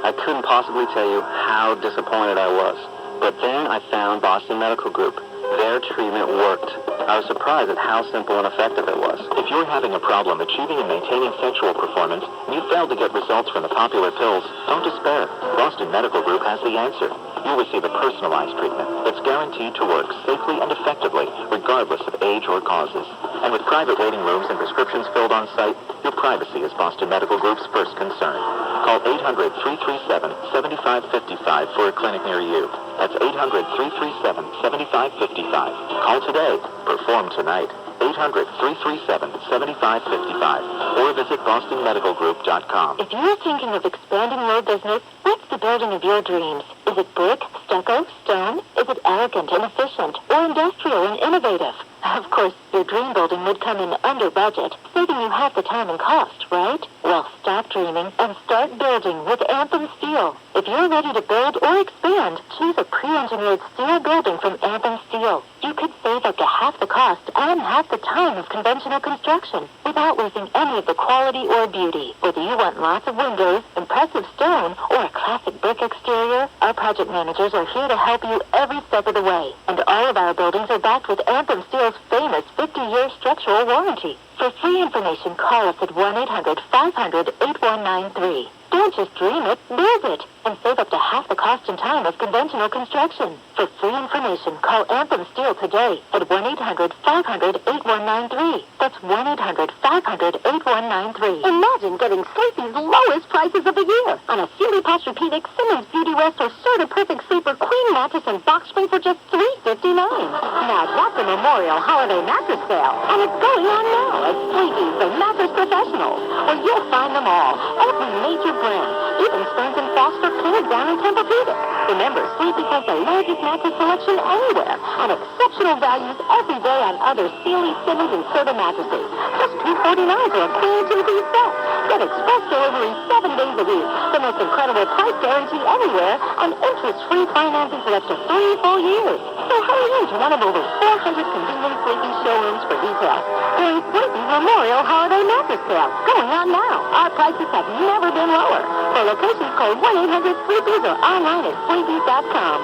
I couldn't possibly tell you how disappointed I was. But then I found Boston Medical Group. Their treatment worked. I was surprised at how simple and effective it was. If you're having a problem achieving and maintaining sexual performance, and you failed to get results from the popular pills, don't despair. Boston Medical Group has the answer. You'll receive a personalized treatment that's guaranteed to work safely and effectively, regardless of age or causes. And with private waiting rooms and prescriptions filled on site, your privacy is Boston Medical Group's first concern. Call 800-337-7555 for a clinic near you. That's 800-337-7555. Call today. Perform tonight. 800-337-7555 or visit bostonmedicalgroup.com. If you're thinking of expanding your business, what's the building of your dreams? Is it brick, stucco, stone? Is it elegant and efficient, or industrial and innovative? Of course, your dream building would come in under budget, saving you half the time and cost, right? Well, stop dreaming and start building with Anthem Steel. If you're ready to build or expand, choose a pre-engineered steel building from Anthem Steel. You could save up to half the cost and half the time of conventional construction without losing any of the quality or beauty. Whether you want lots of windows, impressive stone, or a classic brick exterior, our project managers are here to help you every step of the way. And all of our buildings are backed with Anthem Steel's famous 50-year structural warranty. For free information, call us at 1-800-500-8193. Don't just dream it, build it, and save up to half the cost and time of conventional construction. For free information, call Anthem Steel today at 1-800-500-8193. That's 1-800-500-8193. Imagine getting Sleepy's lowest prices of the year on a Sealy Posturepedic, Simmons Beauty Rest, or Serta Perfect Sleeper Queen mattress and box spring for just $359. Now that's a Memorial Holiday mattress sale, and it's going on now at Sleepy's, the mattress professionals, where you'll find them all. Every major brand, even Stearns & Foster, Painted Down, and Tempur-Pedic. Remember, Sleepy has the largest mattress selection anywhere, and exceptional values every day on other Sealy, Simmons, and Serta mattresses. Just $249 for a queen two-piece set. Get express delivery 7 days a week, the most incredible price guarantee anywhere, and interest-free financing for up to 3 full years. So hurry into one of over 400 convenient Sleepy showrooms for details. During Sleepy's Memorial Holiday Mattress Sale, going on now. Our prices have never been lower. For locations, call 1-800-SLEEPYS or online at sleepys.com.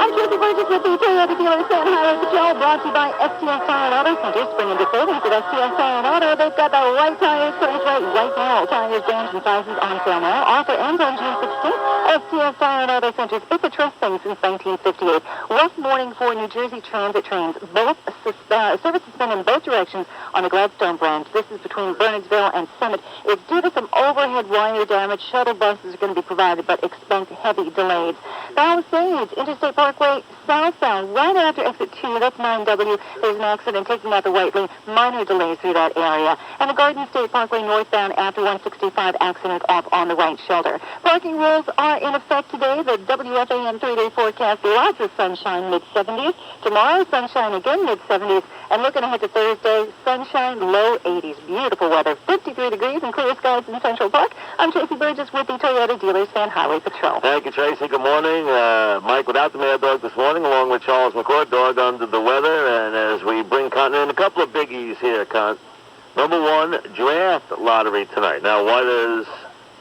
I'm Tracy Burgess with the Toyota dealer San Highway Patrol, brought to you by STS Tire and Auto Center. Spring into savings at STS Tire and Auto. They've got the right tires priced right now. All tires, brands, and sizes on sale now. Offer ends on June 16th. STS Tire and Auto Centers. It's a trust thing since 1958. Rough morning for New Jersey Transit trains. Both service suspend in both directions on the Gladstone branch. This is between Bernardsville and Summit. It's due to some overhead wire damage. Shuttle buses are going to be provided, but expect heavy delays. Palisades, Interstate Parkway, southbound, right after exit 2, that's 9W. There's an accident taking out the right lane. Minor delays through that area. And the Garden State Parkway northbound after 165, accident off on the right shoulder. Parking rules are in effect today. The WFAN 3-day forecast, lots of sunshine, mid-70s. Tomorrow, sunshine again, mid-70s. And looking ahead to Thursday, sunshine, low 80s. Beautiful weather, 53 degrees and clear skies in Central Park. I'm Tracy Burgess with the Toyota Dealers Fan Highway Patrol. Thank you, Tracy. Good morning. Mike without the Mad Dog this morning, along with Charles McCord, dog under the weather. And as we bring Con in, a couple of biggies here, Con. Number one, draft lottery tonight. Now, why does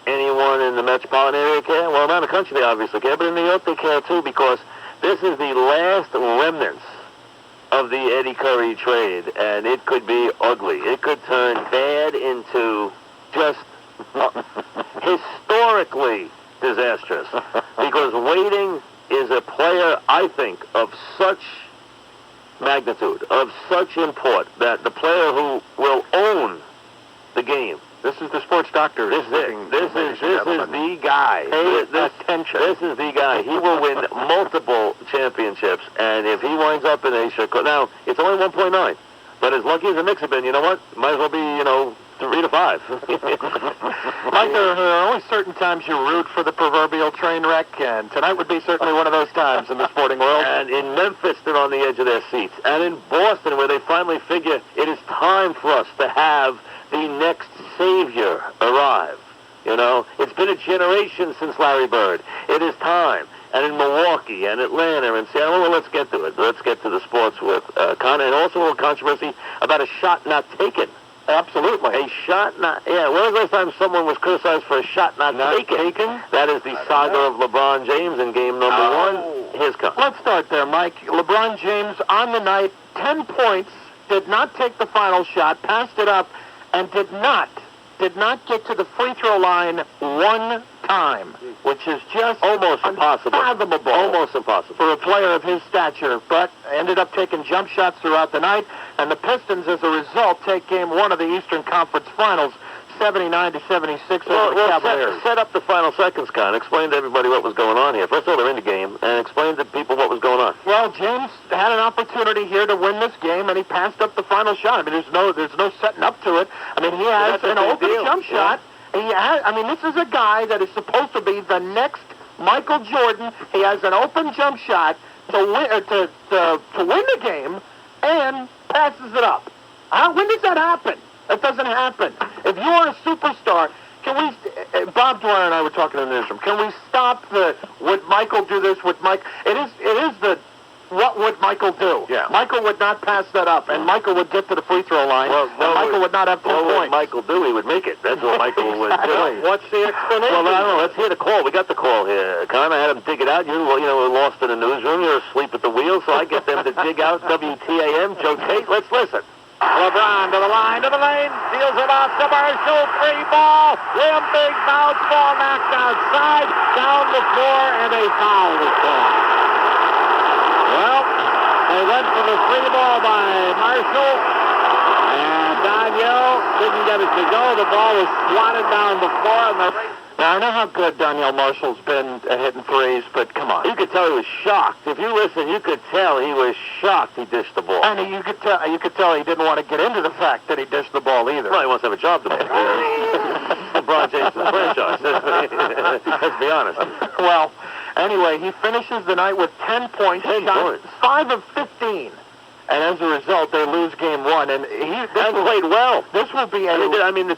anyone in the metropolitan area care? Well, around the country they obviously care, but in New York they care too, because this is the last remnants of the Eddie Curry trade, and it could be ugly. It could turn bad into just historically disastrous, because Waiting is a player, I think, of such magnitude, of such import, that the player who will own the game. This is the sports doctor. This is the guy. This is the guy. He will win multiple championships, and if he winds up in a Chicago, now it's only 1.9, but as lucky as the Knicks have been, you know what? Might as well be, 3 to 5. Mike, there are only certain times you root for the proverbial train wreck, and tonight would be certainly one of those times in the sporting world. And in Memphis, they're on the edge of their seats. And in Boston, where they finally figure it is time for us to have the next savior arrive. It's been a generation since Larry Bird. It is time. And in Milwaukee and Atlanta and Seattle, well, let's get to it. Let's get to the sports with Connor, and also a little controversy about a shot not taken. Absolutely. A shot not... Yeah, when was the last time someone was criticized for a shot not taken? That is the saga of LeBron James in game number 1. Here's Connor. Let's start there, Mike. LeBron James on the night, 10 points, did not take the final shot, passed it up, and did not get to the free throw line one time, which is just almost impossible. Unfathomable. Almost impossible for a player of his stature, but ended up taking jump shots throughout the night, and the Pistons, as a result, take game 1 of the Eastern Conference Finals 79-76 over the Cavaliers. Set up the final seconds, Con. Explain to everybody what was going on here. First of all, they're in the game, and explain to people what was going on. Well, James had an opportunity here to win this game, and he passed up the final shot. I mean, there's no setting up to it. I mean, he has an open jump shot. This is a guy that is supposed to be the next Michael Jordan. He has an open jump shot to win the game, and passes it up. When does that happen? That doesn't happen. If you are a superstar, can we? Bob Dwyer and I were talking in the newsroom. Can we stop would Michael do this? Would Mike? It is the. What would Michael do? Yeah. Michael would not pass that up, and Michael would get to the free throw line, and Michael would not have 2 points. What would Michael do? He would make it. That's what Michael would do. What's the explanation? Well, I don't know. Let's hear the call. We got the call here. Con, I had him dig it out. You were lost in the newsroom. You're asleep at the wheel, so I get them to dig out WTAM. Joe Tate, let's listen. LeBron to the line, to the lane, deals it off to Marshall, free ball, rim, big bounce ball knocked outside, down the floor, and a foul is called. Well, they went for the free ball by Marshall, and Danielle didn't get it to go. The ball was swatted down the floor, and Now, I know how good Danielle Marshall's been at hitting threes, but come on. You could tell he was shocked. If you listen, you could tell he was shocked he dished the ball. And you could tell he didn't want to get into the fact that he dished the ball either. Well, he wants to have a job to make. LeBron James' franchise. Let's be honest. Well, anyway, he finishes the night with 10 points. 10 points. 5 of 15. And as a result, they lose game one. And he played well. This will be the team, they're in the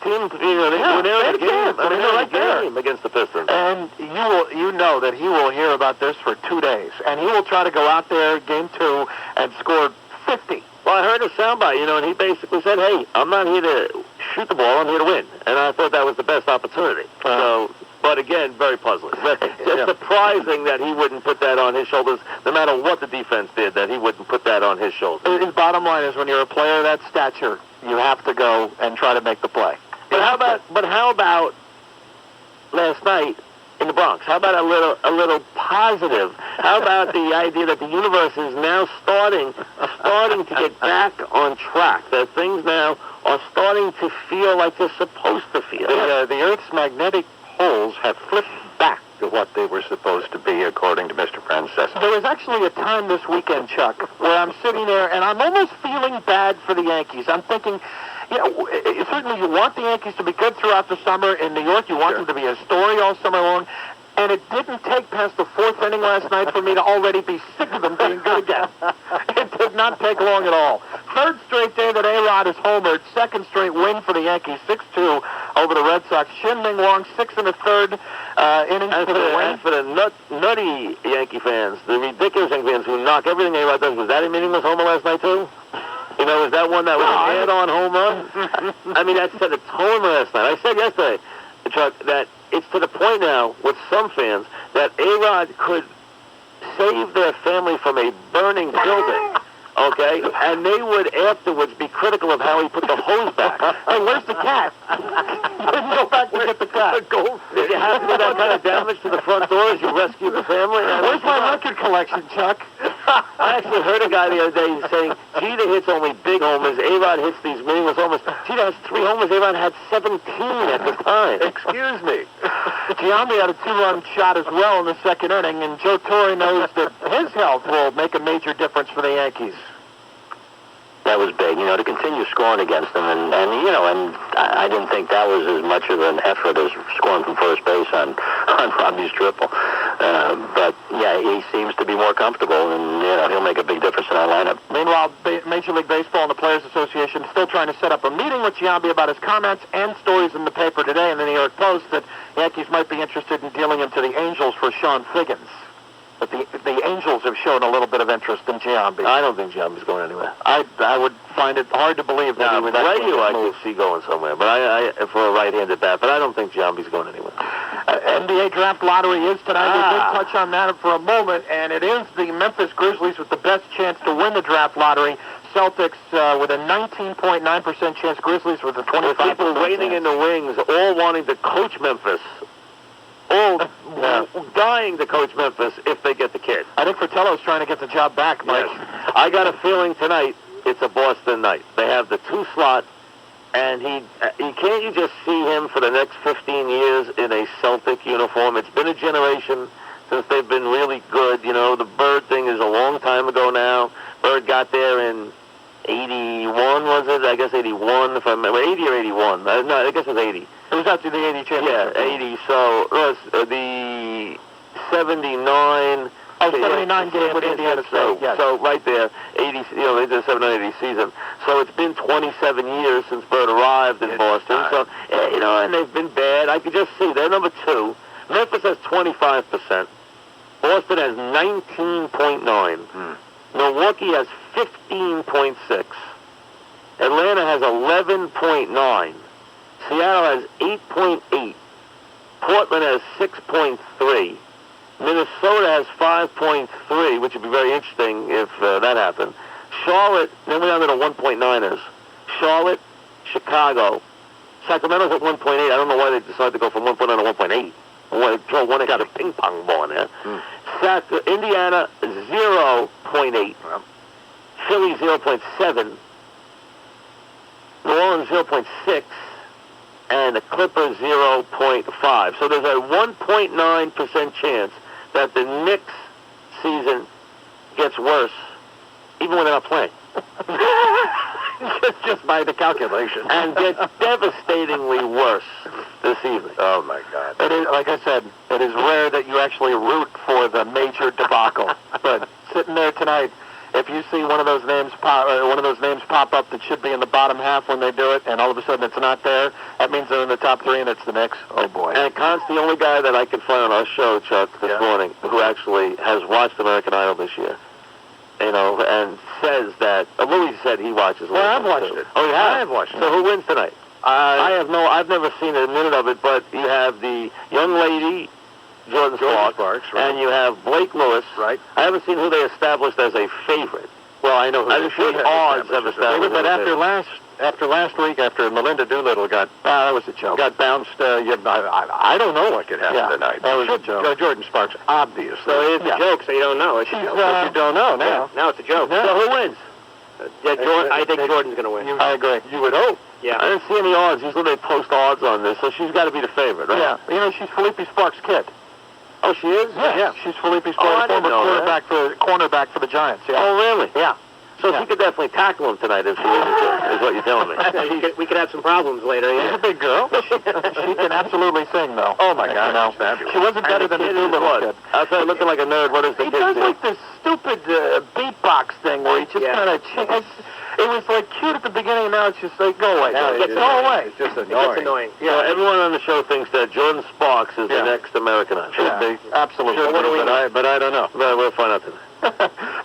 game. They're right there against the Pistons. And you know that he will hear about this for 2 days. And he will try to go out there, game 2, and score 50. Well, I heard a soundbite, and he basically said, hey, I'm not here to shoot the ball, I'm here to win. And I thought that was the best opportunity. But again, very puzzling. It's surprising that he wouldn't put that on his shoulders, no matter what the defense did, that he wouldn't put that on his shoulders. His bottom line is when you're a player of that stature, you have to go and try to make the play. But how about last night in the Bronx? How about a little positive? How about the idea that the universe is now starting to get back on track? That things now are starting to feel like they're supposed to feel. The Earth's magnetic poles have flipped back to what they were supposed to be, according to Mr. Francesco. There was actually a time this weekend, Chuck, where I'm sitting there and I'm almost feeling bad for the Yankees. I'm thinking, certainly you want the Yankees to be good throughout the summer. In New York, you want them to be a story all summer long. And it didn't take past the 4th inning last night for me to already be sick of them being good again. It did not take long at all. 3rd straight day that A-Rod is homered. 2nd straight win for the Yankees, 6-2 over the Red Sox. Shin-Ming Wong, 6 1/3 innings for the win. For the nutty Yankee fans, the ridiculous Yankee fans who knock everything A-Rod does, was that a meaningless homer last night too? Was that one that was an add-on home run? I mean, that set a tone last night. I said yesterday, Chuck, that it's to the point now with some fans that A-Rod could save their family from a burning building, okay? And they would afterwards be critical of how he put the hose back. Hey, where's the cat? Didn't go back to get the cat. Did you have to do that kind of damage to the front door as you rescued the family? Where's my record collection, Chuck? I actually heard a guy the other day saying, Jeter hits only big homers, A-Rod hits these meaningless homers. Jeter has 3 homers, A-Rod had 17 at the time. Excuse me. Giambi had a 2-run shot as well in the 2nd inning, and Joe Torre knows that his health will make a major difference for the Yankees. That was big, to continue scoring against them, and I didn't think that was as much of an effort as scoring from first base on Robbie's triple. But yeah, he seems to be more comfortable, and he'll make a big difference in our lineup. Meanwhile, Major League Baseball and the Players Association still trying to set up a meeting with Giambi about his comments and stories in the paper today in the New York Post that Yankees might be interested in dealing him to the Angels for Sean Figgins. But the Angels have shown a little bit of interest in Giambi. I don't think Giambi's going anywhere. I would find it hard to believe that he would actually I could see going somewhere, but I for a right-handed bat. But I don't think Giambi's going anywhere. NBA draft lottery is tonight. We did touch on that for a moment, and it is the Memphis Grizzlies with the best chance to win the draft lottery. Celtics with a 19.9% chance. Grizzlies with a 25% chance. People waiting in the wings, all wanting to coach Memphis. All dying to coach Memphis if they get the kid. I think Fratello's trying to get the job back, Mike. Yes. I got a feeling tonight it's a Boston night. They have the 2 slot And can't you just see him for the next 15 years in a Celtic uniform? It's been a generation since they've been really good. You know, the Bird thing is a long time ago now. Bird got there in 81, was it? I guess 81, if I remember. 80 or 81. No, I guess it was 80. It was after the 80 championship. Yeah, 80. So, the 79... Oh, 79 game with Indiana State, yes. So right there, 80, they did a 79-80 season. So it's been 27 years since Bird arrived in Boston. So, and they've been bad. I could just see. They're number 2. Memphis has 25%. Boston has 19.9. Milwaukee has 15.6. Atlanta has 11.9. Seattle has 8.8. Portland has 6.3. Minnesota has 5.3, which would be very interesting if that happened. Charlotte, then we're down to the 1.9ers. Charlotte, Chicago. Sacramento's at 1.8. I don't know why they decided to go from 1.9 to 1.8. Throw one extra ping pong ball in there. Indiana, 0.8. Philly, 0.7. New Orleans, 0.6. And the Clippers, 0.5. So there's a 1.9% chance that the Knicks season gets worse, even when they're not playing. just by the calculation. And gets devastatingly worse this evening. Oh, my God. It is, like I said, it is rare that you actually root for the major debacle. But sitting there tonight, if you see one of those names pop up that should be in the bottom half when they do it, and all of a sudden it's not there, that means they're in the top 3 and it's the Knicks. Oh boy! And Con's the only guy that I could find on our show, Chuck, this morning, who actually has watched American Idol this year. And says that Louis said he watches. Well, I've watched it. Oh, you have? I have watched it. So who wins tonight? I've never seen a minute of it, but you have the young lady, Jordan Sparks, right. And you have Blake Lewis. Right. I haven't seen who they established as a favorite. Well, I know who I think odds have established. But after last week, after Melinda Doolittle that was a joke. Got bounced. I don't know what could happen tonight. That was a joke. Jordan Sparks, obviously. So it's a joke, so you don't know. It's a joke. You don't know now. Now it's a joke. So who wins? I think Jordan's going to win. I agree. You would hope. Yeah. I didn't see any odds. Usually they post odds on this, so she's got to be the favorite, right? Yeah. She's Felipe Sparks' kid. Oh, she is? Yeah. She's Felipe Sparks, former cornerback for the Giants. Yeah. Oh, really? Yeah. So she could definitely tackle him tonight if she is what you're telling me. We could have some problems later. Yeah. She's a big girl. She can absolutely sing, though. Oh, my God. She wasn't better than the Doolittle kid. Outside looking like a nerd, what does the kid do? He does like this stupid beatbox thing where he just kind of... It was like cute at the beginning, and now it's just like, go away. Go away. It's just annoying. It's annoying. Yeah, everyone on the show thinks that Jordan Sparks is the next American Idol. Should be. Absolutely. But I don't know. But we'll find out tonight.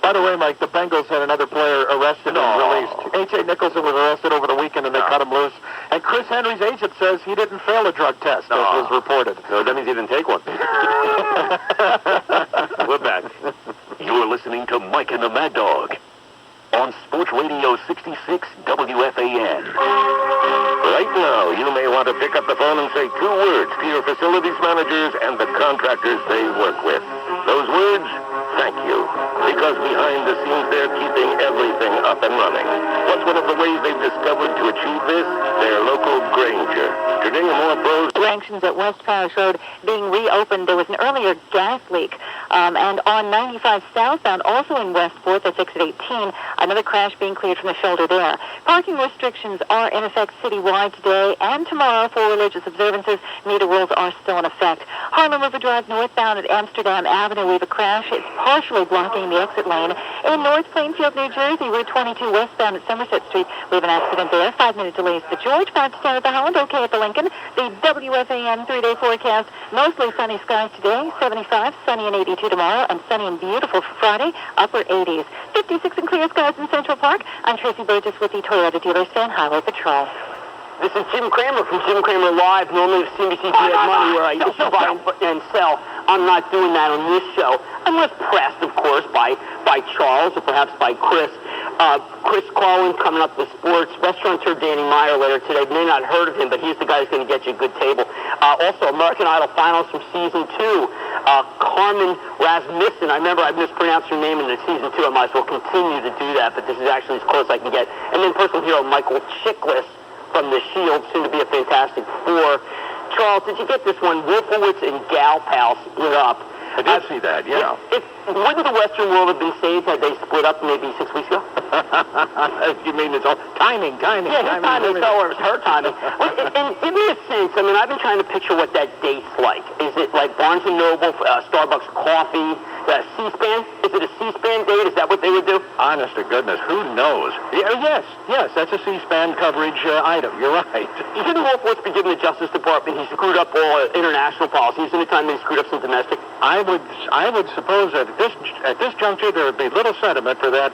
By the way, Mike, the Bengals had another player arrested and released. H.A. Nicholson was arrested over the weekend, and they cut him loose. And Chris Henry's agent says he didn't fail a drug test, as was reported. No, that means he didn't take one. We're back. You're listening to Mike and the Mad Dog on Sports Radio 66 WFAN. Right now, you may want to pick up the phone and say 2 words to your facilities managers and the contractors they work with. Those words, thank you. Because behind the scenes, they're keeping everything up and running. What's one of the ways they've discovered to achieve this? Their local Granger. Today, more pros. Junctions at West Parish Road being reopened. There was an earlier gas leak. And on 95 southbound, also in Westport, that's exit 18, another crash being cleared from the shoulder there. Parking restrictions are in effect citywide today and tomorrow for religious observances. Meter rules are still in effect. Harlem River Drive northbound at Amsterdam Avenue, we have a crash. It's partially blocking the exit lane. In North Plainfield, New Jersey, Route 22 westbound at Somerset Street, we have an accident there. 5-minute delays at the George, 5 to 10 at the Holland, okay at the Lincoln. The WFAN 3-day forecast, mostly sunny skies today, 75, sunny and 82 tomorrow, and sunny and beautiful for Friday, upper 80s. 56 and clear skies in Central Park. I'm Tracy Burgess with the Toyota Dealers Fan Highway Patrol. This is Jim Cramer from Jim Cramer Live. Normally, if CNBC had money where I used to buy and sell, I'm not doing that on this show. Unless pressed, of course, by Charles or perhaps by Chris. Chris Carlin coming up with sports. Restaurateur Danny Meyer later today. You may not have heard of him, but he's the guy who's going to get you a good table. Also, American Idol finals from Season 2. Carmen Rasmussen. I remember I mispronounced her name in the Season 2. I might as well continue to do that, but this is actually as close as I can get. And then personal hero Michael Chiklis, from the Shield, soon to be a Fantastic Four. Charles, did you get this one? Wolfowitz and Galpal split up. I did see that, yeah. Wouldn't the Western world have been saved had they split up maybe 6 weeks ago? You mean it's all timing? Yeah, his timing fell where it was her timing. And give me a sense, I mean, I've been trying to picture what that date's like. Is it like Barnes & Noble, Starbucks coffee, C-SPAN? Is it a C-SPAN date? Is that what they would do? Honest to goodness, who knows? Yes, that's a C-SPAN coverage item. You're right. Shouldn't Wolfowitz be given the Justice Department? He screwed up all international policies. Any time he screwed up some domestic? I would suppose that at this juncture there would be little sentiment for that.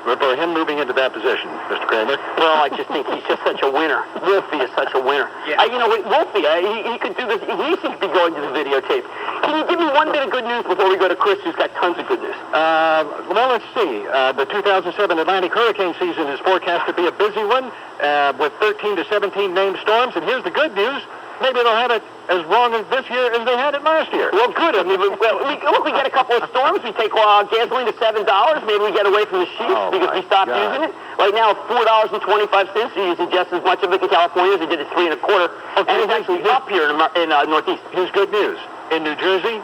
For him moving into that position, Mr. Cramer. Well, I just think he's just such a winner. Wolfie is such a winner. Yeah. Wolfie, he could do this. He should be going to the videotape. Can you give me one bit of good news before we go to Chris, who's got tons of good news? Well, let's see. The 2007 Atlantic hurricane season is forecast to be a busy one with 13 to 17 named storms. And here's the good news. Maybe they'll have it as wrong as this year as they had it last year. Well, good. I mean, we get a couple of storms. We take gasoline to $7. Maybe we get away from the sheets because we stopped using it. Right now, $4.25. You're using just as much of it in California as they did at $3.25. Okay, and it's actually up here in Northeast. Here's good news. In New Jersey,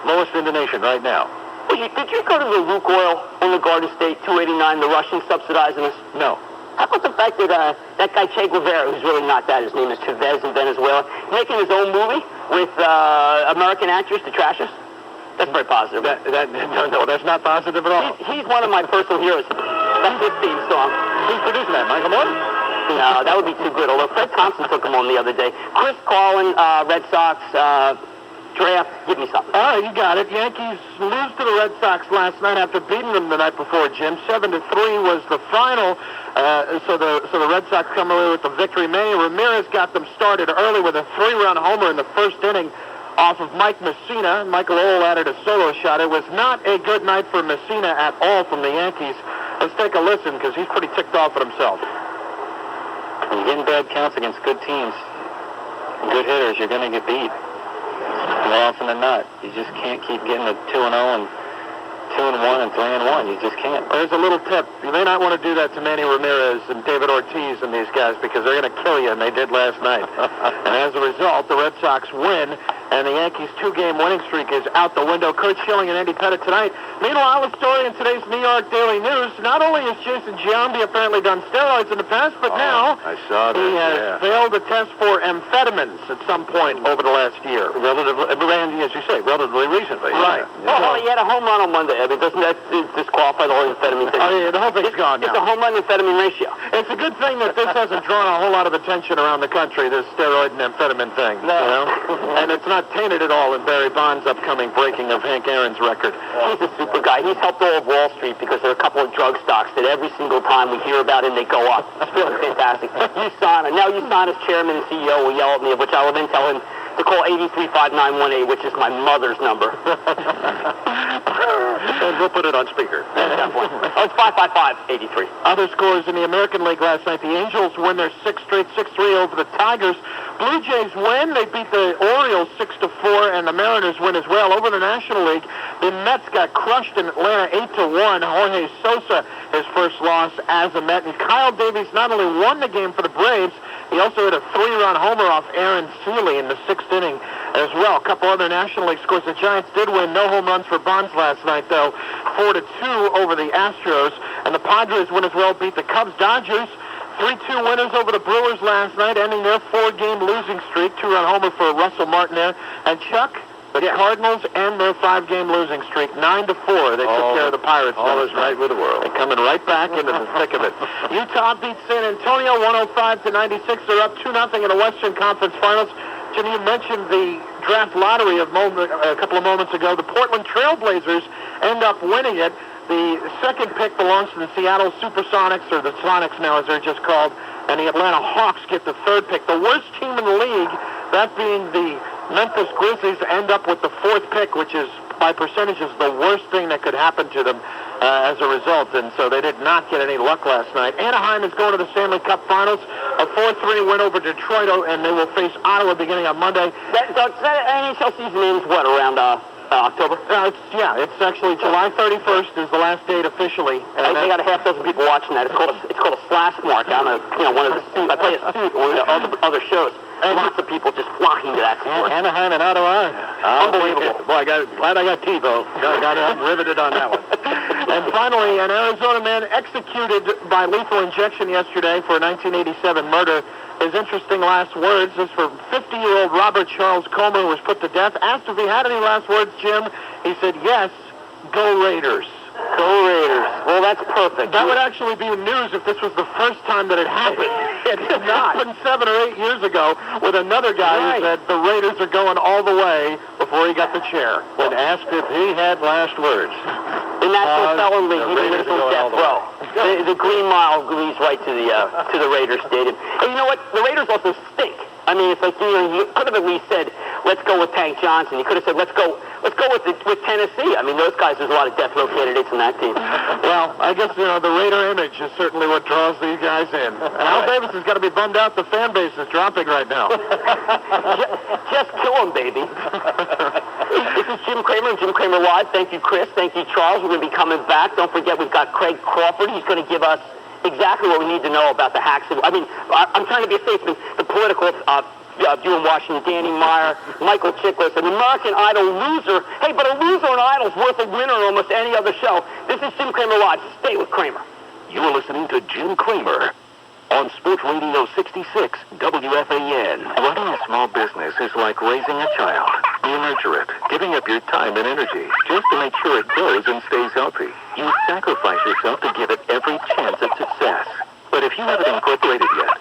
lowest in the nation right now. Well, did you go to the Lukoil on the Garden State, 289, the Russians subsidizing us? No. How about the fact that that guy Che Guevara, who's really not that, his name is Chavez in Venezuela, making his own movie with American actors to trash us? That's very positive. No, that's not positive at all. He's one of my personal heroes. That's his theme song. Who's producing that, Michael Moore? No, that would be too good, although Fred Thompson took him on the other day. Chris Carlin, Red Sox, draft, give me something. All right, you got it. Yankees lose to the Red Sox last night after beating them the night before, Jim. 7-3 was the final. So the Red Sox come away with the victory. Manny Ramirez got them started early with a 3-run homer in the first inning off of Mike Messina. Michael Ohl added a solo shot. It was not a good night for Messina at all from the Yankees. Let's take a listen because he's pretty ticked off at himself. When you're getting bad counts against good teams, good hitters, you're going to get beat. More often than not. You just can't keep getting a 2-0 and 2-1 and 3-1. You just can't. There's a little tip. You may not want to do that to Manny Ramirez and David Ortiz and these guys because they're going to kill you, and they did last night. And as a result, the Red Sox win, and the Yankees' 2-game winning streak is out the window. Kurt Schilling and Andy Pettit tonight. Meanwhile, the story in today's New York Daily News, not only has Jason Giambi apparently done steroids in the past, but now I saw that, he has failed a test for amphetamines at some point over the last year. Relatively, as you say, relatively recently. Right. Well, he had a home run on Monday. I mean, doesn't that disqualify the whole amphetamine thing? Oh, yeah, the whole thing's gone now. It's a home run amphetamine ratio. It's a good thing that this hasn't drawn a whole lot of attention around the country, this steroid and amphetamine thing. No. You know? And it's not tainted at all in Barry Bonds' upcoming breaking of Hank Aaron's record. He's a super guy. He's helped all of Wall Street because there are a couple of drug stocks that every single time we hear about it, they go up. It's really fantastic. Now USANA's chairman and CEO will yell at me, which I will then tell him to call 835-918, which is my mother's number. And we'll put it on speaker. Oh, it's 555-83. Other scores in the American League last night. The Angels win their 6th straight 6-3 over the Tigers. Blue Jays win. They beat the Orioles 6-4, and the Mariners win as well. Over the National League, the Mets got crushed in Atlanta 8-1. Jorge Sosa, his first loss as a Met. And Kyle Davies not only won the game for the Braves, he also hit a 3-run homer off Aaron Seeley in the 6th inning as well. A couple other National League scores. The Giants did win. No home runs for Bonds last night, though. 4-2 over the Astros. And the Padres win as well, beat the Cubs. Dodgers 3-2 winners over the Brewers last night, ending their 4-game losing streak. 2-run homer for Russell Martin. And Chuck, the Cardinals end their 5-game losing streak, 9-4. They took care of the Pirates. All is right with the world. They're coming right back into the thick of it. Utah beats San Antonio 105-96. They're up 2-0 in the Western Conference Finals. Jimmy, you mentioned the draft lottery a couple of moments ago. The Portland Trailblazers end up winning it. The second pick belongs to the Seattle Supersonics, or the Sonics now as they're just called, and the Atlanta Hawks get the 3rd pick. The worst team in the league, that being the Memphis Grizzlies, end up with the 4th pick, which is, by percentages, the worst thing that could happen to them as a result. And so they did not get any luck last night. Anaheim is going to the Stanley Cup Finals, a 4-3 win over Detroit, and they will face Ottawa beginning on Monday. That NHL season ends, what, around October? It's actually July 31st is the last date officially. And they got a half dozen people watching that. It's called a slash mark. I don't know, one of the suits. I play a suit on one of the other shows. And lots of people just flocking to that sport. Anaheim and Ottawa. Unbelievable. Boy, glad I got TiVo. Got riveted on that one. And finally, an Arizona man executed by lethal injection yesterday for a 1987 murder. His interesting last words is for 50-year-old Robert Charles Comer, who was put to death. Asked if he had any last words, Jim, he said, yes, go Raiders. Go Raiders. Well, that's perfect. That would actually be news if this was the first time that it happened. It did not. It happened 7 or 8 years ago with another guy who said the Raiders are going all the way before he got the chair. When asked if he had last words. The National Felon League, he went from death row. The Green Mile leads right to the Raiders Stadium. And you know what? The Raiders also stink. I mean, it's like you could have at least said, let's go with Tank Johnson. You could have said, let's go with Tennessee. I mean, those guys, there's a lot of death row candidates in that team. Well, I guess, the Raider image is certainly what draws these guys in. And Al Davis has got to be bummed out the fan base is dropping right now. Just kill him, baby. This is Jim Cramer and Jim Cramer Live. Thank you, Chris. Thank you, Charles. We're going to be coming back. Don't forget, we've got Craig Crawford. He's going to give us exactly what we need to know about the hacks. I mean, I'm trying to be a statesman. The political view in Washington, Danny Meyer, Michael Chiklis, an American Idol loser. Hey, but a loser on Idol's worth a winner in almost any other show. This is Jim Cramer Live. Stay with Cramer. You're listening to Jim Cramer on Sports Radio 66 WFAN. Running a small business is like raising a child. You nurture it, giving up your time and energy just to make sure it grows and stays healthy. You sacrifice yourself to give it every chance at success. But if you haven't incorporated yet,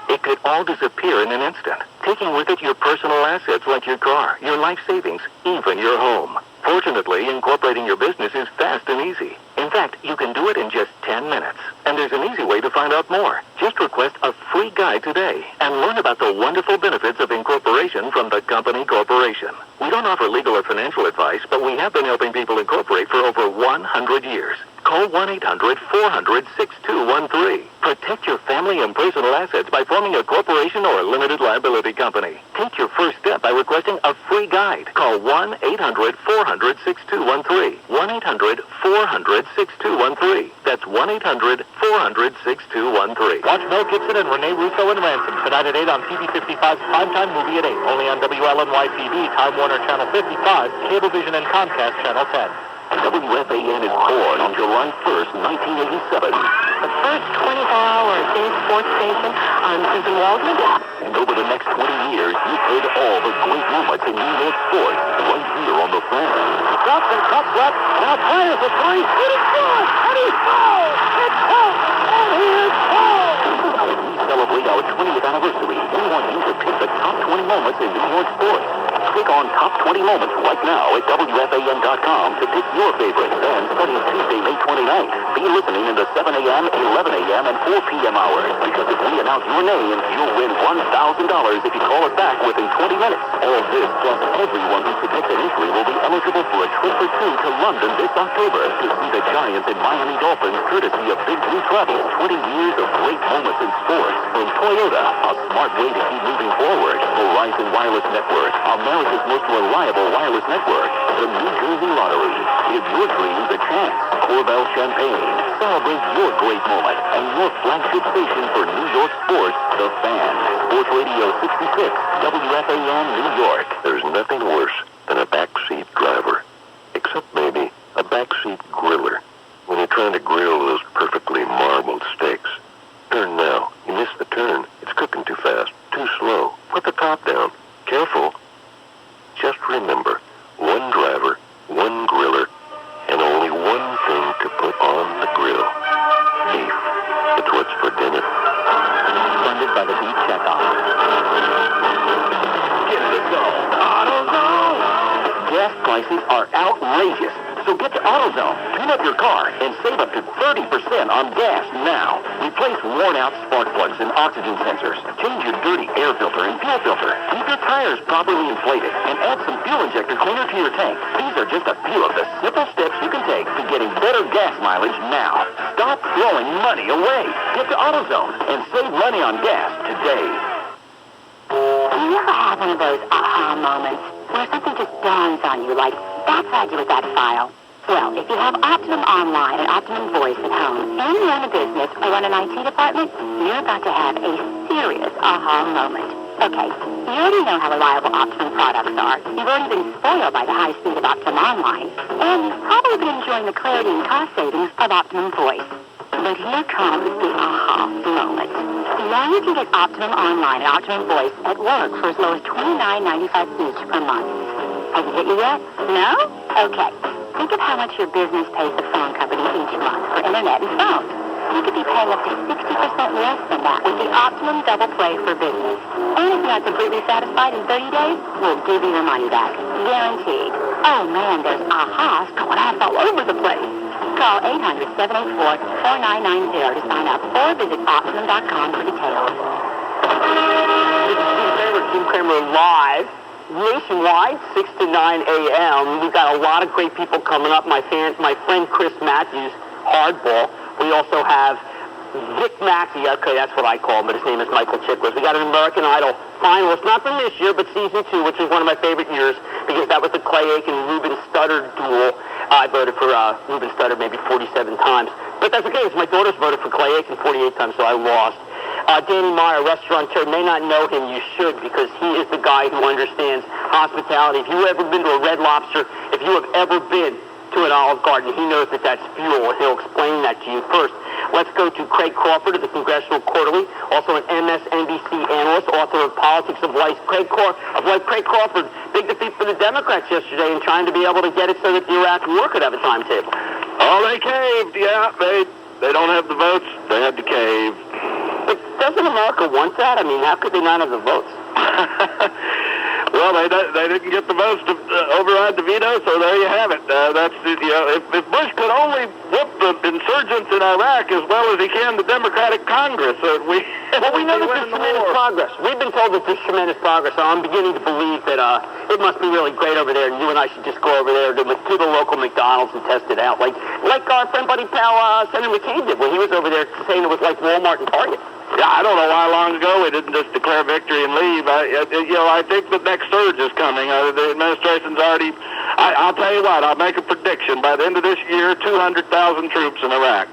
it could all disappear in an instant, taking with it your personal assets like your car, your life savings, even your home. Fortunately, incorporating your business is fast and easy. In fact, you can do it in just 10 minutes. And there's an easy way to find out more. Just request a free guide today and learn about the wonderful benefits of incorporation from the company corporation. We don't offer legal or financial advice, but we have been helping people incorporate for over 100 years. Call 1-800-400-6213. Protect your family and personal assets by forming a corporation or a limited liability company. Take your first step by requesting a free guide. Call 1-800-400-6213. 1-800-400-6213. That's 1-800-400-6213. Watch Mel Gibson and Rene Russo and Ransom tonight at 8 on TV55's Primetime Movie at 8. Only on WLNY-TV, Time Warner Channel 55, Cablevision and Comcast Channel 10. WFAN is born on July 1st, 1987. The first 24 hours big sports station on Susan Waldman. And over the next 20 years, you've heard all the great moments in New York sports right here on the Fan. Drops and cuts left. Now fires a three. It is good. And he's fouled. It's out. And he is fouled. As we celebrate our 20th anniversary, we want you to pick the top 20 moments in New York sports. Click on Top 20 Moments right now at WFAN.com to pick your favorites. And starting Tuesday, May 29th, be listening in the 7 a.m., 11 a.m., and 4 p.m. hours. Because if we announce your name, you'll win $1,000 if you call us back within 20 minutes. All this, plus everyone who predicts an entry will be eligible for a trip or two to London this October to see the Giants and Miami Dolphins, courtesy of Big Blue Travel. 20 years of great moments in sports. From Toyota, a smart way to keep moving forward. Verizon Wireless Network, America's most reliable wireless network. The New Jersey Lottery. Give your dreams a chance. Corval Champagne. Celebrate your great moment and your flagship station for New York sports, The Fan. Sports Radio 66, WFAN, New York. There's nothing worse than a backseat driver, except maybe a backseat griller. When you're trying to grill those perfectly marbled steaks. Turn now. You miss the turn. It's cooking too fast, too slow. Put the top down. Careful. Just remember, one driver, one griller, and only one thing to put on the grill. Beef. It's what's for dinner. Funded by the Beef Checkoff. Get in the zone. AutoZone. Gas prices are outrageous. So get to AutoZone, tune up your car, and save up to 30% on gas now. Replace worn-out spark plugs and oxygen sensors. Change your dirty air filter and fuel filter. Keep your tires properly inflated, and add some fuel injector cleaner to your tank. These are just a few of the simple steps you can take to getting better gas mileage now. Stop throwing money away. Get to AutoZone and save money on gas today. Do you ever have one of those aha moments where something just dawns on you, like, that's how I do with that file. Well, if you have Optimum Online and Optimum Voice at home, and you run a business or run an IT department, you're about to have a serious aha moment. Okay, you already know how reliable Optimum products are. You've already been spoiled by the high speed of Optimum Online, and you've probably been enjoying the clarity and cost savings of Optimum Voice. But here comes the aha moment. Now you can get Optimum Online and Optimum Voice at work for as low as $29.95 each per month. Has it hit you yet? No? Okay. Think of how much your business pays the phone company each month for internet and phones. You could be paying up to 60% less than that with the Optimum Double Play for Business. And if you're not completely satisfied in 30 days, we'll give you your money back. Guaranteed. Oh man, there's ahas going off all over the place. Call 800-784-4990 to sign up or visit Optimum.com for details. This is Jim Cramer, Jim Cramer Live. Nationwide, 6 to 9 a.m. We've got a lot of great people coming up. My friend Chris Matthews, Hardball. We also have Vic Mackey. Okay, that's what I call him, but his name is Michael Chiklis. We got an American Idol finalist, not from this year, but season 2, which was one of my favorite years because that was the Clay Aiken-Ruben Studdard duel. I voted for Ruben Studdard maybe 47 times. But that's okay, because my daughters voted for Clay Aiken 48 times, so I lost. Danny Meyer, restaurateur, may not know him. You should, because he is the guy who understands hospitality. If you've ever been to a Red Lobster, if you have ever been to an Olive Garden, he knows that that's fuel, and he'll explain that to you first. Let's go to Craig Crawford of the Congressional Quarterly, also an MSNBC analyst, author of Politics of Life. Craig Crawford, big defeat for the Democrats yesterday in trying to be able to get it so that the Iraq War could have a timetable. Oh, they caved. Yeah, they don't have the votes. They had to cave. But doesn't America want that? I mean, how could they not have the votes? Well, they didn't get the votes to override the veto, so there you have it. If Bush could only whoop the insurgents in Iraq as well as he can the Democratic Congress, we know that there's tremendous progress. We've been told that there's tremendous progress, so I'm beginning to believe that it must be really great over there, and you and I should just go over there to the local McDonald's and test it out, like our friend Buddy Pal, Senator McCain did when he was over there saying it was like Walmart and Target. Yeah, I don't know why long ago we didn't just declare victory and leave. I think the next surge is coming. The administration's already... I'll tell you what, I'll make a prediction. By the end of this year, 200,000 troops in Iraq.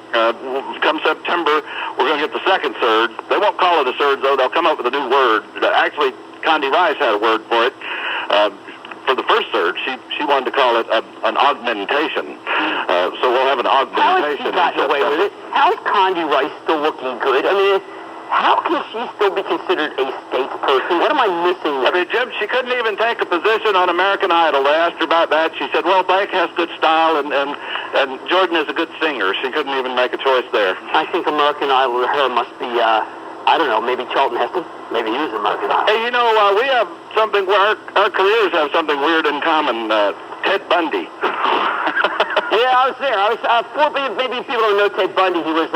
Come September, we're going to get the second surge. They won't call it a surge, though. They'll come up with a new word. Actually, Condi Rice had a word for it. For the first surge, she wanted to call it an augmentation. So we'll have an augmentation. How has she gotten away with it? How is Condi Rice still looking good? I mean, how can she still be considered a statesperson? What am I missing there? I mean, Jim, she couldn't even take a position on American Idol. They asked her about that. She said, well, Blake has good style, and Jordan is a good singer. She couldn't even make a choice there. I think American Idol to her must be, I don't know, maybe Charlton Heston? Maybe he was American Idol. Hey, we have something where our careers have something weird in common. Ted Bundy. Yeah, I was there. Maybe people don't know Ted Bundy. He was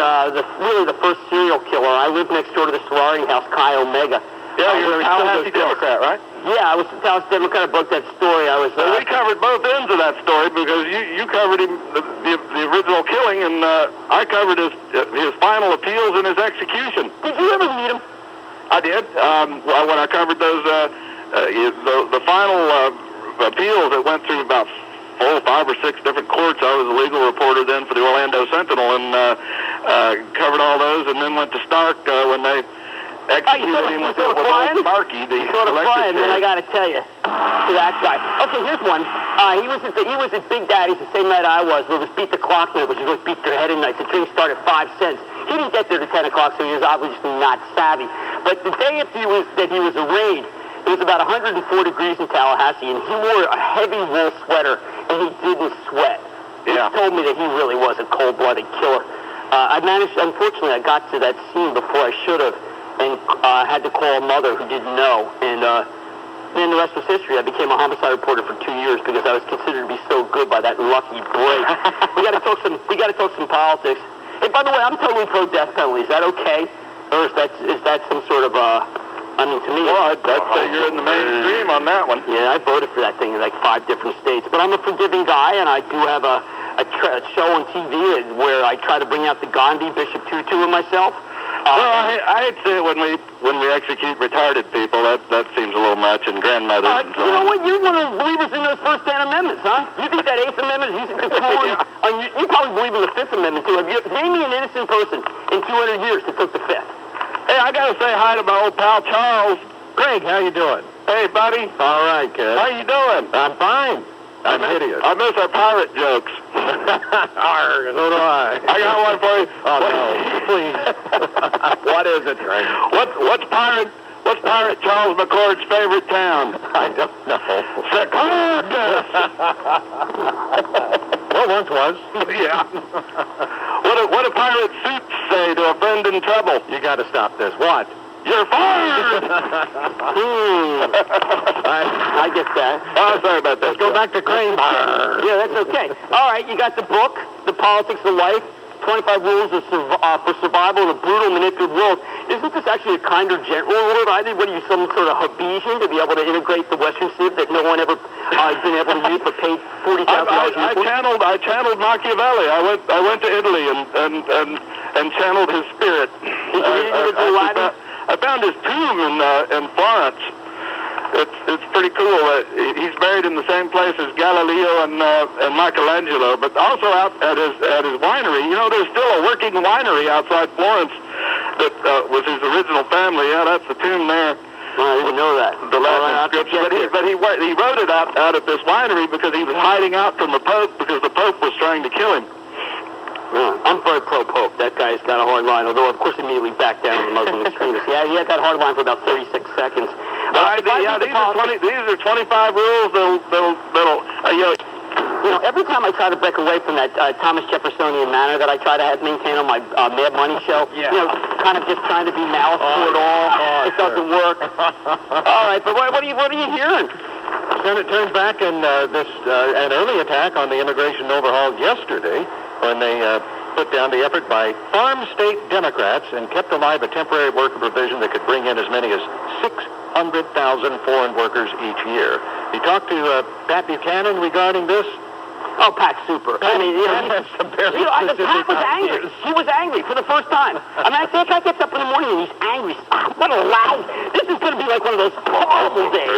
really the first serial killer. I lived next door to the sorority house, Chi Omega. Yeah, you're a Tallahassee Democrat, right? Yeah, I was a Tallahassee Democrat. I broke that story. We covered both ends of that story because you covered him, the original killing, and I covered his final appeals and his execution. Did you ever meet him? I did. When I covered those, the final appeals that went through about 4, 5, or 6 different courts. I was a legal reporter then for the Orlando Sentinel and covered all those, and then went to Stark when they executed him with Sparky, the electric and I got to tell you, to that guy. Okay, here's one. He was at Big Daddy's the same night I was. It was Beat the Clock night, which is what beat their head at night. The drink started at 5 cents. He didn't get there to 10 o'clock, so he was obviously not savvy. But the day that he was arraigned, it was about 104 degrees in Tallahassee, and he wore a heavy wool sweater, and he didn't sweat. Yeah. He told me that he really was a cold-blooded killer. Unfortunately, I got to that scene before I should have, and had to call a mother who didn't know, and then the rest was history. I became a homicide reporter for 2 years because I was considered to be so good by that lucky break. We got to talk some politics. Hey, by the way, I'm totally pro death penalty. Is that okay, or is that some sort of to me, well, I'd say you're in the mainstream on that one. Yeah, I voted for that thing in like 5 different states. But I'm a forgiving guy, and I do have a show on TV where I try to bring out the Gandhi, Bishop Tutu, and myself. I hate to say it when we execute retarded people. That seems a little much, and grandmothers and so on. You know what? You're one of the believers in those first 10 amendments, huh? You think that 8th Amendment is using control? You probably believe in the 5th Amendment, too. Name me an innocent person in 200 years that took the 5th. Hey, I gotta say hi to my old pal Charles. Greg, how you doing? Hey, buddy. All right, kid. How you doing? I'm fine. I'm hideous. I miss our pirate jokes. Arr, so do I. I got one for you. Oh, no. Please. What is it, Greg? What's Pirate Charles McCord's favorite town? I don't know. Secundus. Well, once was. Yeah. What do pirate suits say to a friend in trouble? You got to stop this. What? You're fired! I get that. Oh, sorry about that. Let's go back to Cramer. Yeah, that's okay. All right, you got the book, The Politics of Life, 25 Rules for Survival in a Brutal, Manipulative World. Isn't this actually a kinder, gentler world? I think, what are you, some sort of Hobbesian to be able to integrate the Western Civ that no one ever been able to use but paid $40,000 I channeled Machiavelli. I went to Italy and channeled his spirit. I found his tomb in Florence. It's pretty cool. He's buried in the same place as Galileo and Michelangelo, but also out at his winery. You know, there's still a working winery outside Florence that was his original family. Yeah, that's the tomb there. I didn't know that. The Latin inscription. But he wrote it out at this winery because he was hiding out from the Pope because the Pope was trying to kill him. I'm very pro-Pope. That guy's got a hard line, although, of course, immediately backed down to the Muslim extremists. Yeah, he had that hard line for about 36 seconds. These are 25 rules that'll every time I try to break away from that Thomas Jeffersonian manner that I try to maintain on my Mad Money show, kind of just trying to be malice to it all, it doesn't work. All right, but what are you hearing? Senate turned back in an early attack on the immigration overhaul yesterday when they put down the effort by farm state Democrats and kept alive a temporary worker provision that could bring in as many as 600,000 foreign workers each year. You talked to Pat Buchanan regarding this? Oh, Pat's super. I mean, Pat was angry. He was angry for the first time. I mean, I think I gets up in the morning and he's angry. What a loud. This is going to be like one of those horrible days.